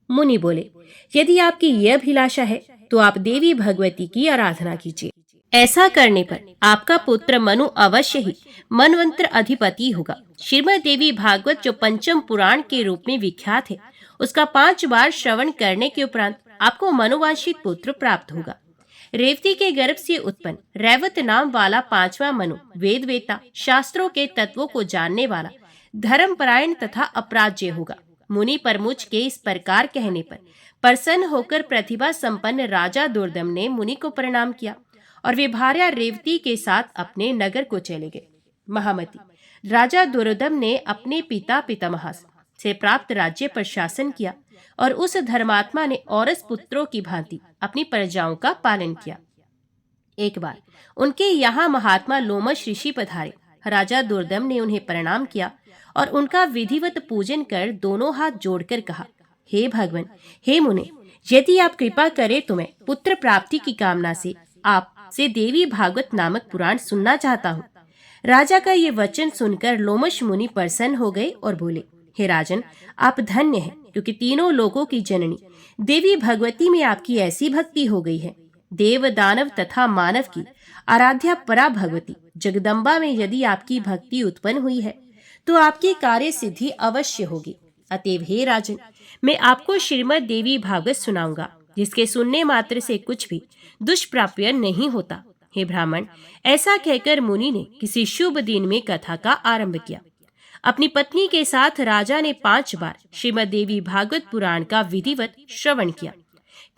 मुनि बोले, यदि आपकी यह अभिलाषा है तो आप देवी भगवती की आराधना कीजिए। ऐसा करने पर आपका पुत्र मनु अवश्य ही मनवंतर अधिपति होगा। श्रीमद् देवी भागवत जो पंचम पुराण के रूप में विख्यात है, उसका 5 बार श्रवण करने के उपरांत आपको मनुवांशित पुत्र प्राप्त होगा। रेवती के गर्भ से उत्पन्न रैवत नाम वाला 5वां मनु वेद वेता, शास्त्रों के तत्वों को जानने वाला, धर्मपरायण तथा अपराज्य होगा। मुनि परमुच के इस प्रकार कहने पर प्रसन्न होकर प्रतिभा संपन्न राजा दुर्दम ने मुनि को प्रणाम किया और वे भार्या रेवती के साथ अपने नगर को चले गए। महामती, राजा दुर्दम ने अपने पिता पितामह से प्राप्त राज्य पर शासन किया और उस धर्मात्मा ने औरस पुत्रों की भांति अपनी प्रजाओं का पालन किया। एक बार उनके यहाँ महात्मा लोमश ऋषि पधारे। राजा दुर्दम ने उन्हें प्रणाम किया और उनका विधिवत पूजन कर दोनों हाथ जोड़कर कहा, हे भगवान, हे मुने, यदि आप कृपा करें तो मैं पुत्र प्राप्ति की कामना से आपसे देवी भागवत नामक पुराण सुनना चाहता हूँ। राजा का ये वचन सुनकर लोमश मुनि प्रसन्न हो गए और बोले, हे राजन, आप धन्य हैं, क्योंकि तीनों लोगों की जननी देवी भगवती में आपकी ऐसी भक्ति हो गई है। देव दानव तथा मानव की आराध्या परा भगवती जगदम्बा में यदि आपकी भक्ति उत्पन्न हुई है तो आपकी कार्य सिद्धि अवश्य होगी। अतएव हे राजन, मैं आपको श्रीमद् देवी भागवत सुनाऊंगा, जिसके सुनने मात्र से कुछ भी दुष्प्राप्य नहीं होता। हे ब्राह्मण, ऐसा कहकर मुनि ने किसी शुभ दिन में कथा का आरंभ किया। अपनी पत्नी के साथ राजा ने 5 बार श्रीमद् देवी भागवत पुराण का विधिवत श्रवण किया।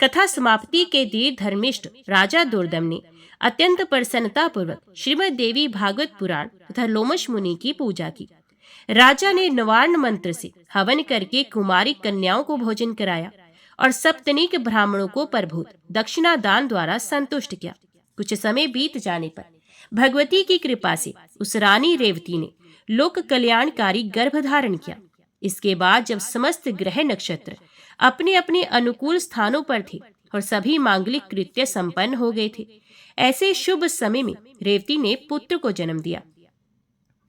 कथा समाप्ति के दिन धर्मिष्ठ राजा दुर्दम ने अत्यंत प्रसन्नता पूर्वक श्रीमद् देवी भागवत पुराण तथा लोमश मुनि की पूजा की। राजा ने नवार्ण मंत्र से हवन करके कुमारी कन्याओं को भोजन कराया और सप्तनिक ब्राह्मणों को प्रभुत दक्षिणा दान द्वारा संतुष्ट किया। कुछ समय बीत जाने पर भगवती की कृपा से उस रानी रेवती ने लोक कल्याणकारी गर्भ धारण किया। इसके बाद जब समस्त ग्रह नक्षत्र अपने अपने अनुकूल स्थानों पर थे और सभी मांगलिक कृत्य संपन्न हो गए थे, ऐसे शुभ समय में रेवती ने पुत्र को जन्म दिया।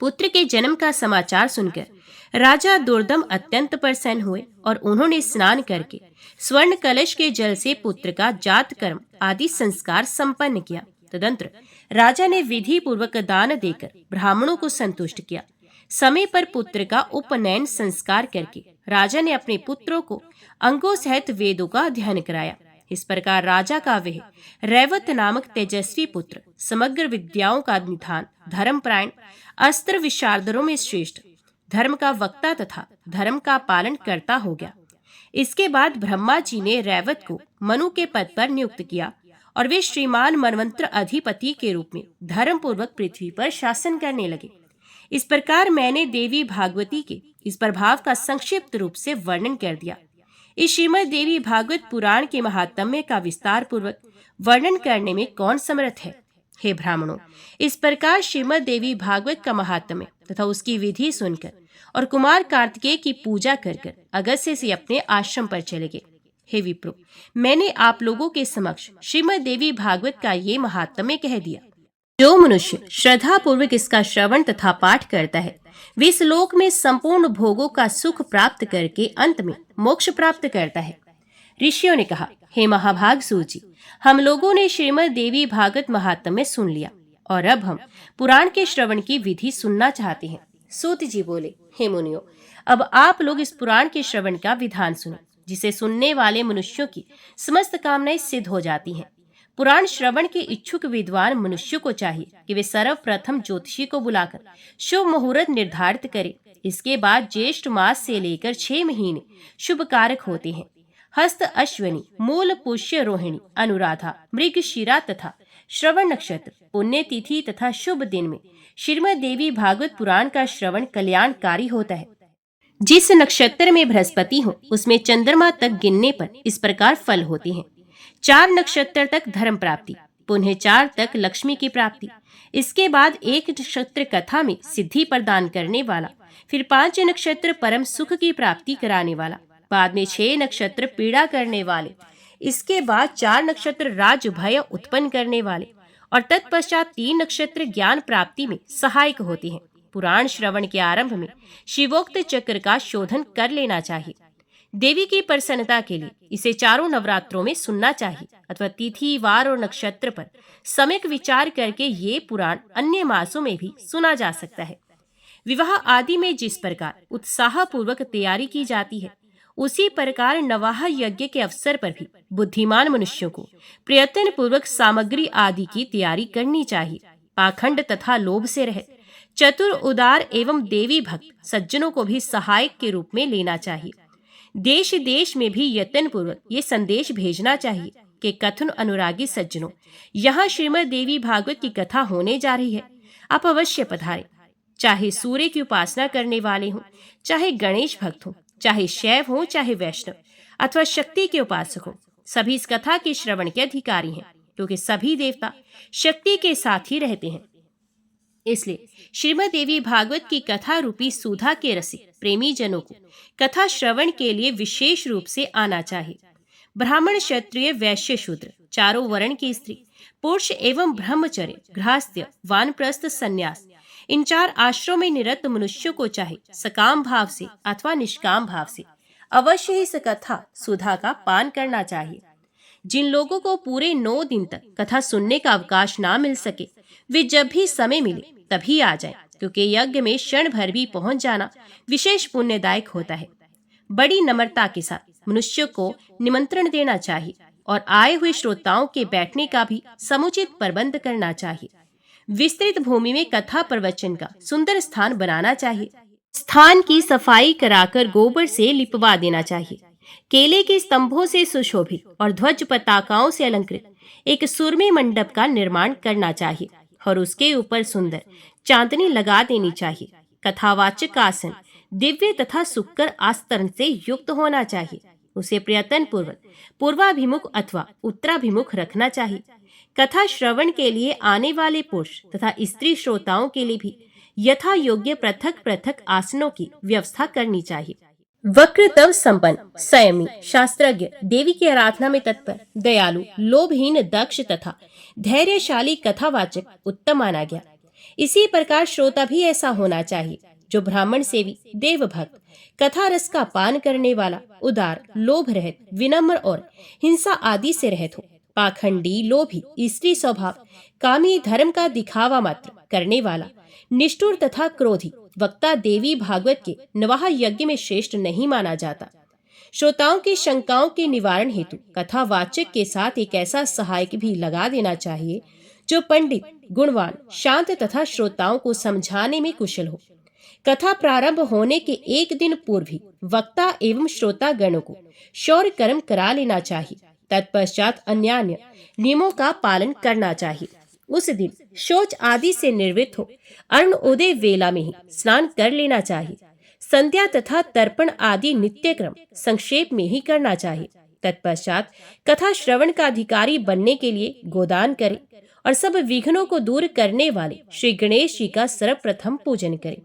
पुत्र के जन्म का समाचार सुनकर राजा दुर्दम अत्यंत प्रसन्न हुए और उन्होंने स्नान करके स्वर्ण कलश के जल से पुत्र का जात कर्म आदि संस्कार संपन्न किया। तदंतर राजा ने विधि पूर्वक दान देकर ब्राह्मणों को संतुष्ट किया। समय पर पुत्र का उपनयन संस्कार करके राजा ने अपने पुत्रों को अंगों सहित वेदों का अध्ययन कराया। इस प्रकार राजा का वह रैवत नामक तेजस्वी पुत्र समग्र विद्याओं का निधान, धर्मपरायण, अस्त्र विशारदों में श्रेष्ठ, धर्म का वक्ता तथा धर्म का पालन करता हो गया। इसके बाद ब्रह्मा जी ने रैवत को मनु के पद पर नियुक्त किया और वे श्रीमान मनवंतर अधिपति के रूप में धर्म पूर्वक पृथ्वी पर शासन करने लगे। इस प्रकार मैंने देवी भागवती के इस प्रभाव का संक्षिप्त रूप से वर्णन कर दिया। इस श्रीमद् देवी भागवत पुराण के महात्म्य का विस्तार पूर्वक वर्णन करने में कौन समर्थ है? हे ब्राह्मणों, इस प्रकार श्रीमद् देवी भागवत का महात्म्य तथा उसकी विधि सुनकर और कुमार कार्तिकेय की पूजा कर अगस्त्य से अपने आश्रम पर चले गए। हे विप्रो, मैंने आप लोगों के समक्ष श्रीमद् देवी भागवत का ये महात्म्य कह दिया। जो मनुष्य श्रद्धा पूर्वक इसका श्रवण तथा पाठ करता है वे इस लोक में संपूर्ण भोगों का सुख प्राप्त करके अंत में मोक्ष प्राप्त करता है। ऋषियों ने कहा, हे महाभाग सूत जी, हम लोगों ने श्रीमद् देवी भागवत महात्म्य सुन लिया और अब हम पुराण के श्रवण की विधि सुनना चाहते हैं। सूत जी बोले, हे मुनियों, अब आप लोग इस पुराण के श्रवण का विधान सुने, जिसे सुनने वाले मनुष्यों की समस्त कामनाएं सिद्ध हो जाती हैं। पुराण श्रवण के इच्छुक विद्वान मनुष्यों को चाहिए कि वे सर्वप्रथम ज्योतिषी को बुलाकर शुभ मुहूर्त निर्धारित करें। इसके बाद ज्येष्ठ मास से लेकर 6 महीने शुभ कारक होते हैं। हस्त अश्विनी, मूल, पुष्य, रोहिणी, अनुराधा, मृगशिरा तथा श्रवण नक्षत्र, पुण्य तिथि तथा शुभ दिन में श्रीमद् देवी भागवत पुराण का श्रवण कल्याणकारी होता है। जिस नक्षत्र में बृहस्पति हो उसमें चंद्रमा तक गिनने पर इस प्रकार फल होते हैं। 4 नक्षत्र तक धर्म प्राप्ति, पुनः 4 तक लक्ष्मी की प्राप्ति, इसके बाद 1 नक्षत्र कथा में सिद्धि प्रदान करने वाला, फिर 5 नक्षत्र परम सुख की प्राप्ति कराने वाला, बाद में 6 नक्षत्र पीड़ा करने वाले, इसके बाद 4 नक्षत्र राज भय उत्पन्न करने वाले और तत्पश्चात 3 नक्षत्र ज्ञान प्राप्ति में सहायक होते हैं। पुराण श्रवण के आरंभ में शिवोक्त चक्र का शोधन कर लेना चाहिए। देवी की प्रसन्नता के लिए इसे चारों नवरात्रों में सुनना चाहिए अथवा तिथि, वार और नक्षत्र पर सम्यक विचार करके ये पुराण अन्य मासों में भी सुना जा सकता है। विवाह आदि में जिस प्रकार उत्साह पूर्वक तैयारी की जाती है, उसी प्रकार नवाह यज्ञ के अवसर पर भी बुद्धिमान मनुष्यों को प्रयत्न पूर्वक सामग्री आदि की तैयारी करनी चाहिए। पाखंड तथा लोभ से रहित, चतुर, उदार एवं देवी भक्त सज्जनों को भी सहायक के रूप में लेना चाहिए। देश देश में भी यत्न पूर्वक ये संदेश भेजना चाहिए कि कथन अनुरागी सज्जनों, यहाँ श्रीमद् देवी भागवत की कथा होने जा रही है, आप अवश्य पधारें। चाहे सूर्य की उपासना करने वाले हों, चाहे गणेश भक्त हों, चाहे शैव हों, चाहे वैष्णव अथवा शक्ति के उपासक हों, सभी इस कथा के श्रवण के अधिकारी हैं, क्योंकि सभी देवता शक्ति के साथ ही रहते हैं। इसलिए श्रीमद् देवी भागवत की कथा रूपी सुधा के रसिक प्रेमी जनों को कथा श्रवण के लिए विशेष रूप से आना चाहिए। ब्राह्मण, क्षत्रिय, वैश्य, शूद्र, चारों वर्ण की स्त्री, पुरुष एवं ब्रह्मचर्य, गृहस्थ्य, वानप्रस्थ, संन्यास, इन 4 आश्रमों में निरत मनुष्यों को चाहे सकाम भाव से अथवा निष्काम भाव से अवश्य ही इस कथा सुधा का पान करना चाहिए। जिन लोगों को पूरे 9 दिन तक कथा सुनने का अवकाश ना मिल सके, वे जब भी समय मिले तभी आ जाएं, क्योंकि यज्ञ में क्षण भर भी पहुंच जाना विशेष पुण्यदायक होता है। बड़ी नम्रता के साथ मनुष्य को निमंत्रण देना चाहिए और आए हुए श्रोताओं के बैठने का भी समुचित प्रबंध करना चाहिए। विस्तृत भूमि में कथा प्रवचन का सुंदर स्थान बनाना चाहिए। स्थान की सफाई कराकर गोबर से लिपवा देना चाहिए। केले के स्तंभों से सुशोभित और ध्वज पताकाओं से अलंकृत एक सुरम्य मंडप का निर्माण करना चाहिए और उसके ऊपर सुंदर चांदनी लगा देनी चाहिए। कथावाचक आसन दिव्य तथा सुक्कर आस्तरण से युक्त होना चाहिए। उसे प्रयत्न पूर्वक पूर्वाभिमुख अथवा उत्तराभिमुख रखना चाहिए। कथा श्रवण के लिए आने वाले पुरुष तथा स्त्री श्रोताओं के लिए भी यथा योग्य पृथक पृथक आसनों की व्यवस्था करनी चाहिए। वक्रतव संपन्न, संयमी, शास्त्रज्ञ, देवी की आराधना में तत्पर, दयालु, लोभहीन, दक्ष तथा धैर्यशाली कथावाचक उत्तम माना गया। इसी प्रकार श्रोता भी ऐसा होना चाहिए जो ब्राह्मण सेवी, देवभक्त, कथा रस का पान करने वाला, उदार, लोभ रहित, विनम्र और हिंसा आदि से रहित हो। पाखंडी, लोभी, स्त्री स्वभाव, कामी, धर्म का दिखावा मात्र करने वाला, निष्ठुर तथा क्रोधी वक्ता देवी भागवत के नवाह यज्ञ में श्रेष्ठ नहीं माना जाता। श्रोताओं की शंकाओं के निवारण हेतु कथावाचक के साथ एक ऐसा सहायक भी लगा देना चाहिए जो पंडित, गुणवान, शांत तथा श्रोताओं को समझाने में कुशल हो। कथा प्रारंभ होने के 1 दिन पूर्व ही वक्ता एवं श्रोता गणों को शौर्य कर्म करा लेना चाहिए। तत्पश्चात अन्य नियमों का पालन करना चाहिए। उस दिन शौच आदि से निवृत्त हो अरुण उदय वेला में ही स्नान कर लेना चाहिए। संध्या तथा तर्पण आदि नित्य क्रम संक्षेप में ही करना चाहिए। तत्पश्चात कथा श्रवण का अधिकारी बनने के लिए गोदान करें और सब विघ्नों को दूर करने वाले श्री गणेश जी का सर्वप्रथम पूजन करें।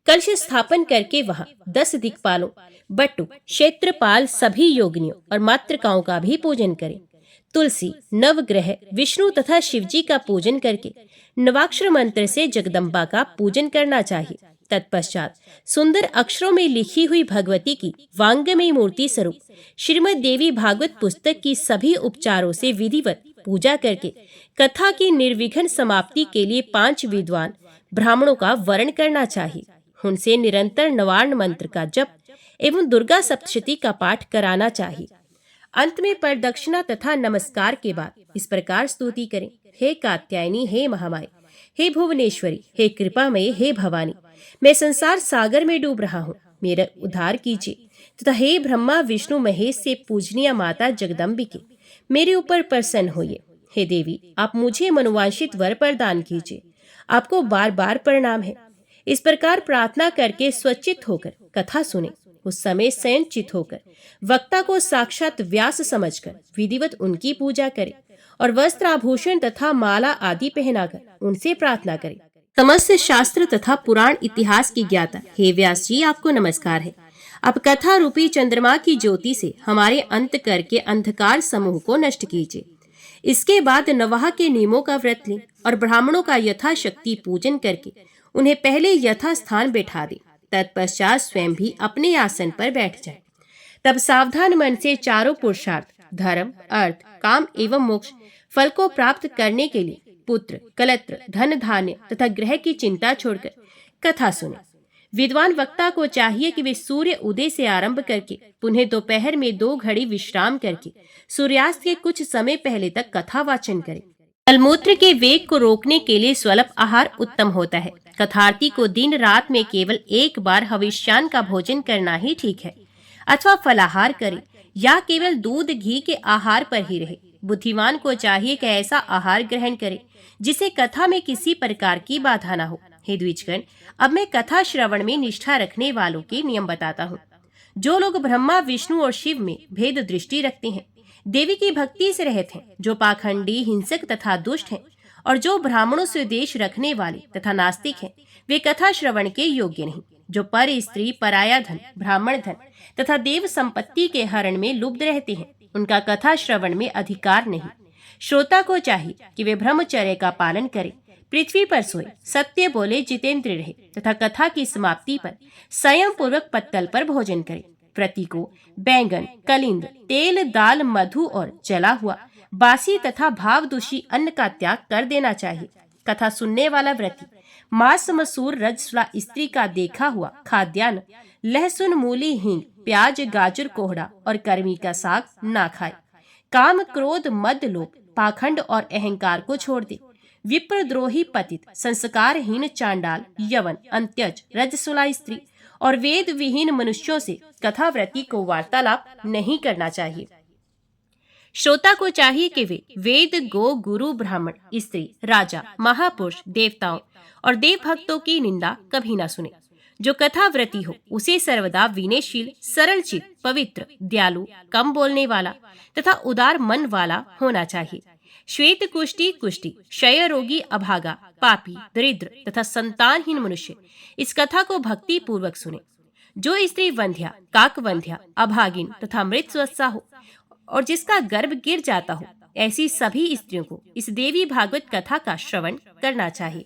कलश स्थापन करके वहां 10 दिक्पालों, बट्टू, क्षेत्रपाल, सभी योगिनियों और मातृकाओं का भी पूजन करें। तुलसी, नवग्रह, विष्णु तथा शिवजी का पूजन करके नवाक्षर मंत्र से जगदम्बा का पूजन करना चाहिए। तत्पश्चात सुंदर अक्षरों में लिखी हुई भगवती की वांग्मयी मूर्ति स्वरूप श्रीमद् देवी भागवत पुस्तक की सभी उपचारों से विधिवत पूजा करके कथा की निर्विघ्न समाप्ति के लिए 5 विद्वान ब्राह्मणों का वर्ण करना चाहिए। उनसे निरंतर नवार्ण मंत्र का जप एवं दुर्गा सप्तशती का पाठ कराना चाहिए। अंत में प्रदक्षिणा तथा नमस्कार के बाद इस प्रकार स्तुति करें। हे कात्यायनी, हे महामाई, हे भुवनेश्वरी, हे कृपामयी, हे भवानी, मैं संसार सागर में डूब रहा हूँ, मेरा उद्धार कीजिए। तथा हे ब्रह्मा विष्णु महेश से पूजनीय माता जगदम्बिके, मेरे ऊपर प्रसन्न होइए। हे देवी, आप मुझे मनोवांछित वर प्रदान कीजिए। आपको बार बार प्रणाम है। इस प्रकार प्रार्थना करके स्वचित होकर कथा सुने। उस समय संचित होकर वक्ता को साक्षात व्यास समझकर विधिवत उनकी पूजा करे और वस्त्र आभूषण तथा माला आदि पहनाकर उनसे प्रार्थना करे। समस्त शास्त्र तथा पुराण इतिहास की ज्ञाता हे व्यास जी, आपको नमस्कार है। आप कथा रूपी चंद्रमा की ज्योति से हमारे अंत करके अंधकार समूह को नष्ट कीजिए। इसके बाद नवाह के नियमों का व्रत लें और ब्राह्मणों का यथाशक्ति पूजन करके उन्हें पहले यथा स्थान बैठा दे। तत्पश्चात स्वयं भी अपने आसन पर बैठ जाए। तब सावधान मन से चारों पुरुषार्थ धर्म, अर्थ, काम एवं मोक्ष फल को प्राप्त करने के लिए पुत्र, कलत्र, धन धान्य तथा ग्रह की चिंता छोड़कर कथा सुने। विद्वान वक्ता को चाहिए कि वे सूर्य उदय से आरंभ करके पुनः दोपहर में 2 घड़ी विश्राम करके सूर्यास्त के कुछ समय पहले तक कथा वाचन करें। मलमूत्र के वेग को रोकने के लिए स्वल्प आहार उत्तम होता है। कथार्थी को दिन रात में केवल 1 बार हविष्यान्न का भोजन करना ही ठीक है, अथवा फलाहार करे या केवल दूध घी के आहार पर ही रहे। बुद्धिमान को चाहिए कि ऐसा आहार ग्रहण करे जिसे कथा में किसी प्रकार की बाधा न हो। हे द्विजगण, अब मैं कथा श्रवण में निष्ठा रखने वालों के नियम बताता हूँ। जो लोग ब्रह्मा, विष्णु और शिव में भेद दृष्टि रखते हैं, देवी की भक्ति से रहित हैं, जो पाखंडी, हिंसक तथा दुष्ट हैं, और जो ब्राह्मणों से द्वेष रखने वाले तथा नास्तिक हैं, वे कथा श्रवण के योग्य नहीं। जो पर स्त्री, पराया धन, ब्राह्मण धन तथा देव संपत्ति के हरण में लुब्ध रहते हैं, उनका कथा श्रवण में अधिकार नहीं। श्रोता को चाहिए कि वे ब्रह्मचर्य का पालन करें, पृथ्वी पर सोए, सत्य बोले, जितेंद्र रहे तथा कथा की समाप्ति पर संयम पूर्वक पत्तल पर भोजन करे। प्रति को बैंगन, कलिंद, तेल, दाल, मधु और जला हुआ बासी तथा भावदूषी अन्न का त्याग कर देना चाहिए। कथा सुनने वाला व्रती मांस, मसूर, रजस्वला स्त्री का देखा हुआ खाद्यान्न, लहसुन, मूली, हींग, प्याज, गाजर, कोहड़ा और कर्मी का साग ना खाए। काम, क्रोध, मद, लोभ, पाखंड और अहंकार को छोड़ दे। विप्रद्रोही, पतित, संस्कारहीन, चांडाल, यवन, अंत्यज, रजस्वला स्त्री और वेद विहीन मनुष्यों से कथाव्रती को वार्तालाप नहीं करना चाहिए। श्रोता को चाहिए कि वे वेद, गो, गुरु, ब्राह्मण, स्त्री, राजा, महापुरुष, देवताओं और देव भक्तों की निंदा कभी न सुने। जो कथाव्रती हो उसे सर्वदा विनयशील, सरल चित्त, पवित्र, दयालु, कम बोलने वाला तथा उदार मन वाला होना चाहिए। श्वेत कुष्ठी, क्षय रोगी, अभागा, पापी, दरिद्र तथा संतानहीन मनुष्य इस कथा को भक्ति पूर्वक सुने। जो स्त्री वंध्या, काकवंध्या, अभागिन तथा मृत स्वस्था हो और जिसका गर्भ गिर जाता हो, ऐसी सभी स्त्रियों को इस देवी भागवत कथा का श्रवण करना चाहिए।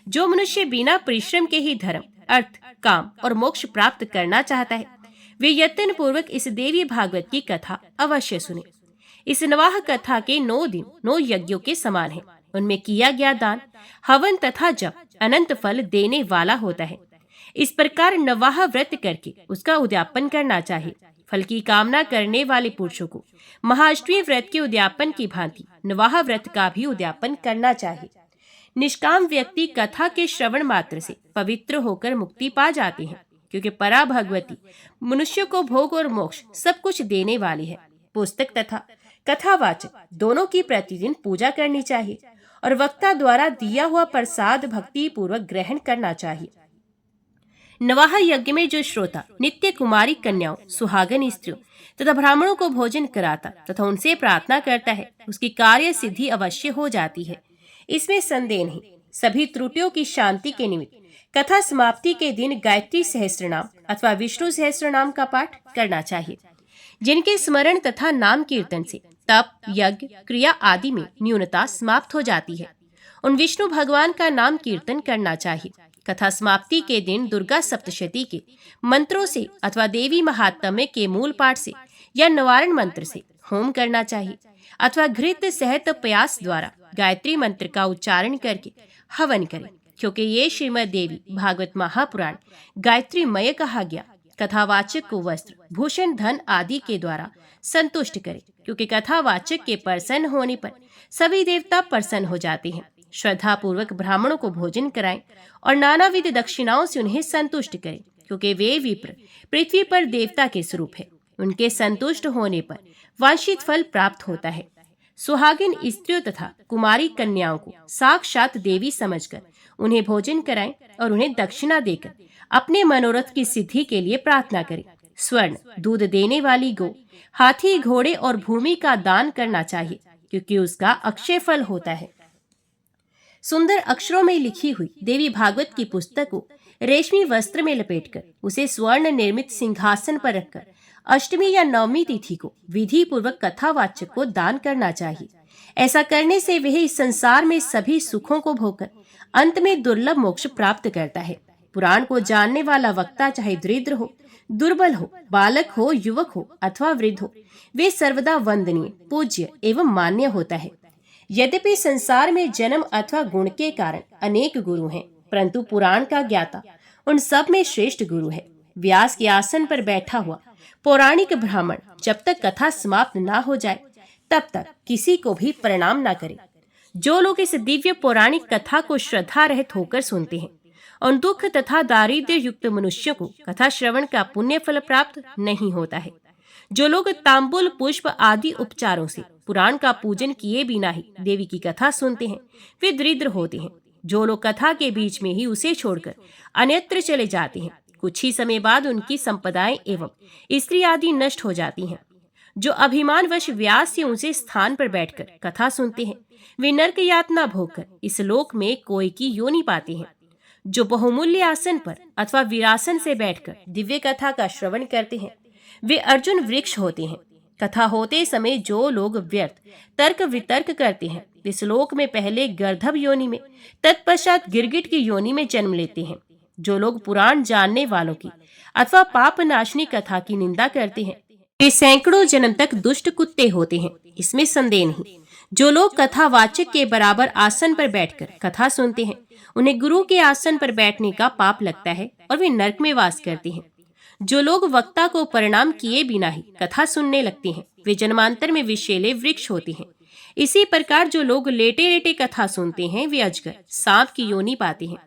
जो मनुष्य बिना परिश्रम के ही धर्म, अर्थ, काम और मोक्ष प्राप्त करना चाहता है, वे यत्न पूर्वक इस देवी भागवत की कथा अवश्य सुने। इस नवाह कथा के 9 दिन 9 यज्ञों के समान है। उनमें किया गया दान, हवन तथा जप अनंत फल देने वाला होता है। इस प्रकार नवाह व्रत करके उसका उद्यापन करना चाहिए। फल की कामना करने वाले पुरुषों को महाअष्टमी व्रत के उद्यापन की भांति नवाह व्रत का भी उद्यापन करना चाहिए। निष्काम व्यक्ति कथा के श्रवण मात्र से पवित्र होकर मुक्ति पा जाते हैं, क्योंकि परा भगवती मनुष्य को भोग और मोक्ष सब कुछ देने वाली है। पुस्तक तथा कथावाचक दोनों की प्रतिदिन पूजा करनी चाहिए और वक्ता द्वारा दिया हुआ प्रसाद भक्ति पूर्वक ग्रहण करना चाहिए। नवाह यज्ञ में जो श्रोता नित्य कुमारी कन्याओं, सुहागन स्त्रियों तथा ब्राह्मणों को भोजन कराता तथा उनसे प्रार्थना करता है, उसकी कार्य सिद्धि अवश्य हो जाती है, इसमें संदेह नहीं। सभी त्रुटियों की शांति के निमित्त कथा समाप्ति के दिन गायत्री सहस्त्रनाम अथवा विष्णु सहस्त्रनाम का पाठ करना चाहिए। जिनके स्मरण तथा नाम कीर्तन से तप, यज्ञ, क्रिया आदि में न्यूनता समाप्त हो जाती है। उन विष्णु भगवान का नाम कीर्तन करना चाहिए। कथा समाप्ति के दिन दुर्गा सप्तशती के मंत्रों से अथवा देवी महात्म्य के मूल पाठ से या निवारण मंत्र से होम करना चाहिए अथवा घृत सहित प्यास द्वारा गायत्री मंत्र का उच्चारण करके हवन करें, क्योंकि ये श्रीमद् देवी भागवत महापुराण गायत्रीमय कहा गया। कथावाचक को वस्त्र, भूषण, धन आदि के द्वारा संतुष्ट करें, क्योंकि कथावाचक के प्रसन्न होने पर सभी देवता प्रसन्न हो जाते हैं। श्रद्धा पूर्वक ब्राह्मणों को भोजन कराएं और नानाविध दक्षिणाओं से उन्हें संतुष्ट करें, क्योंकि वे विप्र पृथ्वी पर देवता के स्वरूप है। उनके संतुष्ट होने पर वांछित फल प्राप्त होता है। सुहागिन स्त्रियों तथा कुमारी कन्याओं को साक्षात देवी समझकर उन्हें भोजन कराएं और उन्हें दक्षिणा देकर अपने मनोरथ की सिद्धि के लिए प्रार्थना करें। स्वर्ण, दूध देने वाली गौ, हाथी, घोड़े और भूमि का दान करना चाहिए, क्योंकि उसका अक्षय फल होता है। सुंदर अक्षरों में लिखी हुई देवी भागवत की पुस्तक को रेशमी वस्त्र में लपेटकर उसे स्वर्ण निर्मित सिंहासन पर रखकर अष्टमी या नवमी तिथि को विधि पूर्वक कथावाचक को दान करना चाहिए। ऐसा करने से वह इस संसार में सभी सुखों को भोगकर अंत में दुर्लभ मोक्ष प्राप्त करता है। पुराण को जानने वाला वक्ता चाहे दरिद्र हो, दुर्बल हो, बालक हो, युवक हो अथवा वृद्ध हो, वे सर्वदा वंदनीय, पूज्य एवं मान्य होता है। यद्यपि संसार में जन्म अथवा गुण के कारण अनेक गुरु हैं, परंतु पुराण का ज्ञाता उन सब में श्रेष्ठ गुरु है। व्यास के आसन पर बैठा हुआ पौराणिक ब्राह्मण जब तक कथा समाप्त ना हो जाए तब तक किसी को भी प्रणाम ना करे। जो लोग इस दिव्य पौराणिक कथा को श्रद्धा रहित होकर सुनते हैं, उन दुख तथा दारिद्र्य युक्त मनुष्यों को कथा श्रवण का पुण्य फल प्राप्त नहीं होता है। जो लोग तांबुल, पुष्प आदि उपचारों से पुराण का पूजन किए बिना ही देवी की कथा सुनते हैं, वे दरिद्र होते हैं। जो लोग कथा के बीच में ही उसे छोड़कर अन्यत्र चले जाते हैं, कुछ ही समय बाद उनकी संपदाएं एवं स्त्री आदि नष्ट हो जाती हैं। जो अभिमानवश व्यास से ऊंचे स्थान पर बैठकर कथा सुनते हैं, वे नरक यातना भोगकर इस लोक में कोई की योनि पाते हैं। जो बहुमूल्य आसन पर अथवा वीरासन से बैठकर दिव्य कथा का श्रवण करते हैं, वे अर्जुन वृक्ष होते हैं। कथा होते समय जो लोग व्यर्थ तर्क वितर्क करते हैं, इस लोक में पहले गर्दभ योनि में, तत्पश्चात गिरगिट की योनि में जन्म लेते हैं। जो लोग पुराण जानने वालों की अथवा पाप नाशनी कथा की निंदा करते हैं, वे सैकड़ों जन्म तक दुष्ट कुत्ते होते हैं, इसमें संदेह नहीं। जो लोग कथावाचक के बराबर आसन पर बैठकर कथा सुनते हैं, उन्हें गुरु के आसन पर बैठने का पाप लगता है और वे नरक में वास करते हैं। जो लोग वक्ता को प्रणाम किए बिना ही कथा सुनने लगते हैं, वे जन्मांतर में विषैले वृक्ष होते हैं। इसी प्रकार जो लोग लेटे लेटे कथा सुनते हैं, वे अजगर, सांप की योनि पाते हैं।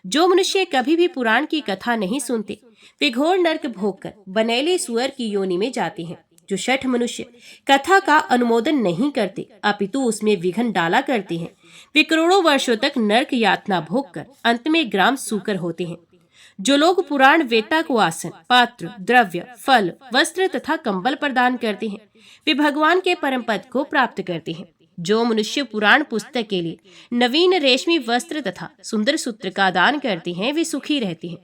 जो मनुष्य कभी भी पुराण की कथा नहीं सुनते, वे घोर नरक भोगकर बनेले सुअर की योनि में जाते हैं। जो शठ मनुष्य कथा का अनुमोदन नहीं करते, अपितु उसमें विघ्न डाला करते हैं, वे करोड़ों वर्षों तक नरक यातना भोगकर अंत में ग्राम सूकर होते हैं। जो लोग पुराण वेता को आसन, पात्र, द्रव्य, फल, वस्त्र तथा कंबल प्रदान करते हैं, वे भगवान के परम पद को प्राप्त करते हैं। जो मनुष्य पुराण पुस्तक के लिए नवीन रेशमी वस्त्र तथा सुंदर सूत्र का दान करते हैं, वे सुखी रहते हैं।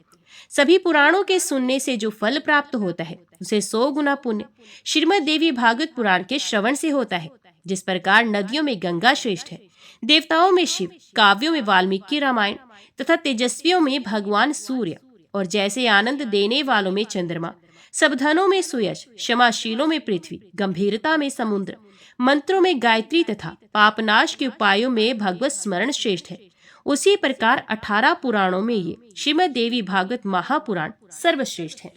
सभी पुराणों के सुनने से जो फल प्राप्त होता है, उसे 100 गुना पुण्य श्रीमद् देवी भागवत पुराण के श्रवण से होता है। जिस प्रकार नदियों में गंगा श्रेष्ठ है, देवताओं में शिव, काव्यों में वाल्मीकि रामायण तथा तेजस्वियों में भगवान सूर्य, और जैसे आनंद देने वालों में चंद्रमा, सबधनों में सुयश, क्षमाशीलों में पृथ्वी, गंभीरता में समुद्र, मंत्रों में गायत्री तथा पापनाश के उपायों में भगवत स्मरण श्रेष्ठ है, उसी प्रकार 18 पुराणों में ये श्रीमद् देवी भागवत महापुराण सर्वश्रेष्ठ है।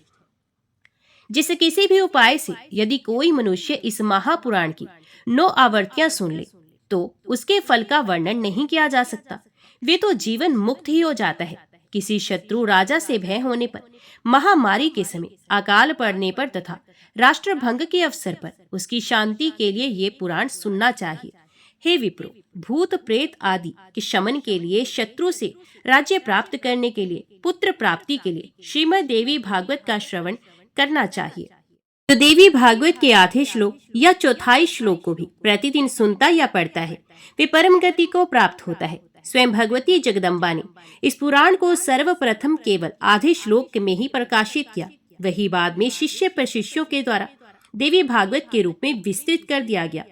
जिस किसी भी उपाय से यदि कोई मनुष्य इस महापुराण की 9 आवर्तियां सुन ले, तो उसके फल का वर्णन नहीं किया जा सकता। वे तो जीवन मुक्त ही हो जाता है। किसी शत्रु राजा से भय होने पर, महामारी के समय, अकाल पड़ने पर तथा राष्ट्र भंग के अवसर पर उसकी शांति के लिए ये पुराण सुनना चाहिए। हे विप्रो, भूत प्रेत आदि के शमन के लिए, शत्रु से राज्य प्राप्त करने के लिए, पुत्र प्राप्ति के लिए श्रीमद् देवी भागवत का श्रवण करना चाहिए। तो देवी भागवत के आधे श्लोक या चौथाई श्लोक को भी प्रतिदिन सुनता या पढ़ता है, वे परम गति को प्राप्त होता है। स्वयं भगवती जगदम्बा ने इस पुराण को सर्वप्रथम केवल आधे श्लोक में ही प्रकाशित किया। वही बाद में शिष्य प्रशिष्यों के द्वारा देवी भागवत के रूप में विस्तृत कर दिया गया।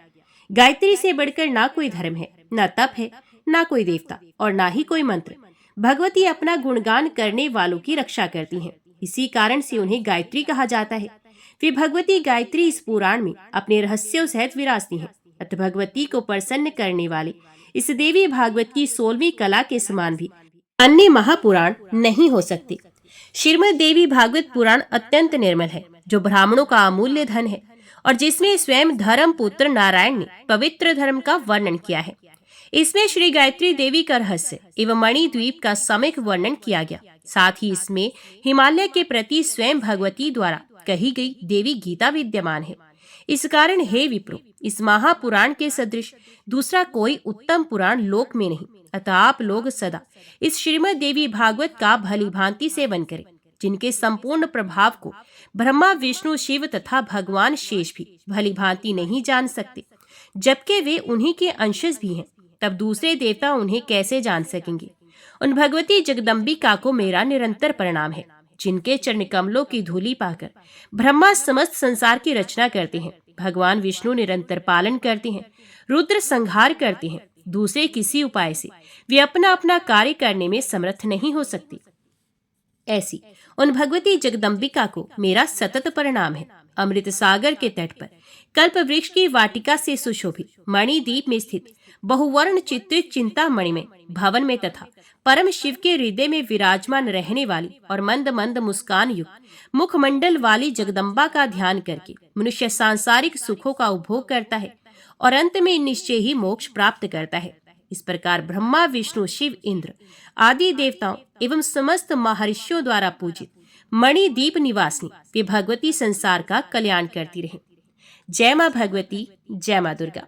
गायत्री से बढ़कर ना कोई धर्म है, ना तप है, ना कोई देवता और ना ही कोई मंत्र। भगवती अपना गुणगान करने वालों की रक्षा करती हैं। इसी कारण से उन्हें गायत्री कहा जाता है। वे भगवती गायत्री इस पुराण में अपने रहस्यों सहित विराजती हैं। अतः भगवती को प्रसन्न करने वाले इस देवी भागवत की 16वीं कला के समान भी अन्य महापुराण नहीं हो सकते। श्रीमद् देवी भागवत पुराण अत्यंत निर्मल है, जो ब्राह्मणों का अमूल्य धन है और जिसमें स्वयं धर्म पुत्र नारायण ने पवित्र धर्म का वर्णन किया है। इसमें श्री गायत्री देवी का रहस्य एवं मणिद्वीप का सम्यक वर्णन किया गया। साथ ही इसमें हिमालय के प्रति स्वयं भगवती द्वारा कही गई देवी गीता विद्यमान है। इस कारण हे विप्रो, इस महापुराण के सदृश दूसरा कोई उत्तम पुराण लोक में नहीं। अतः आप लोग सदा इस श्रीमद् देवी भागवत का भली भांति सेवन करें, जिनके संपूर्ण प्रभाव को ब्रह्मा विष्णु शिव तथा भगवान शेष भी भली भांति नहीं जान सकते। जबकि वे उन्हीं के अंशज भी हैं, तब दूसरे देवता उन्हें कैसे जान सकेंगे। उन भगवती जगदम्बिका को मेरा निरंतर प्रणाम है, जिनके चरण कमलों की धूलि पाकर ब्रह्मा समस्त संसार की रचना करते हैं। भगवान विष्णु निरंतर पालन करते हैं, रुद्र संहार करते हैं। दूसरे किसी उपाय से वे अपना अपना कार्य करने में समर्थ नहीं हो सकते। ऐसी उन भगवती जगदम्बिका को मेरा सतत प्रणाम है। अमृत सागर के तट पर कल्प वृक्ष की वाटिका से सुशोभित मणिद्वीप में स्थित बहुवर्ण चित्रित चिंतामणि में भवन में तथा परम शिव के हृदय में विराजमान रहने वाली और मंद मंद मुस्कान युक्त मुखमंडल वाली जगदम्बा का ध्यान करके मनुष्य सांसारिक सुखों का उपभोग करता है और अंत में निश्चय ही मोक्ष प्राप्त करता है। इस प्रकार ब्रह्मा विष्णु शिव इंद्र आदि देवताओं एवं समस्त महर्षियों द्वारा पूजित मणिद्वीप निवासिनी वे भगवती संसार का कल्याण करती रहे। जय मां भगवती, जय मां दुर्गा।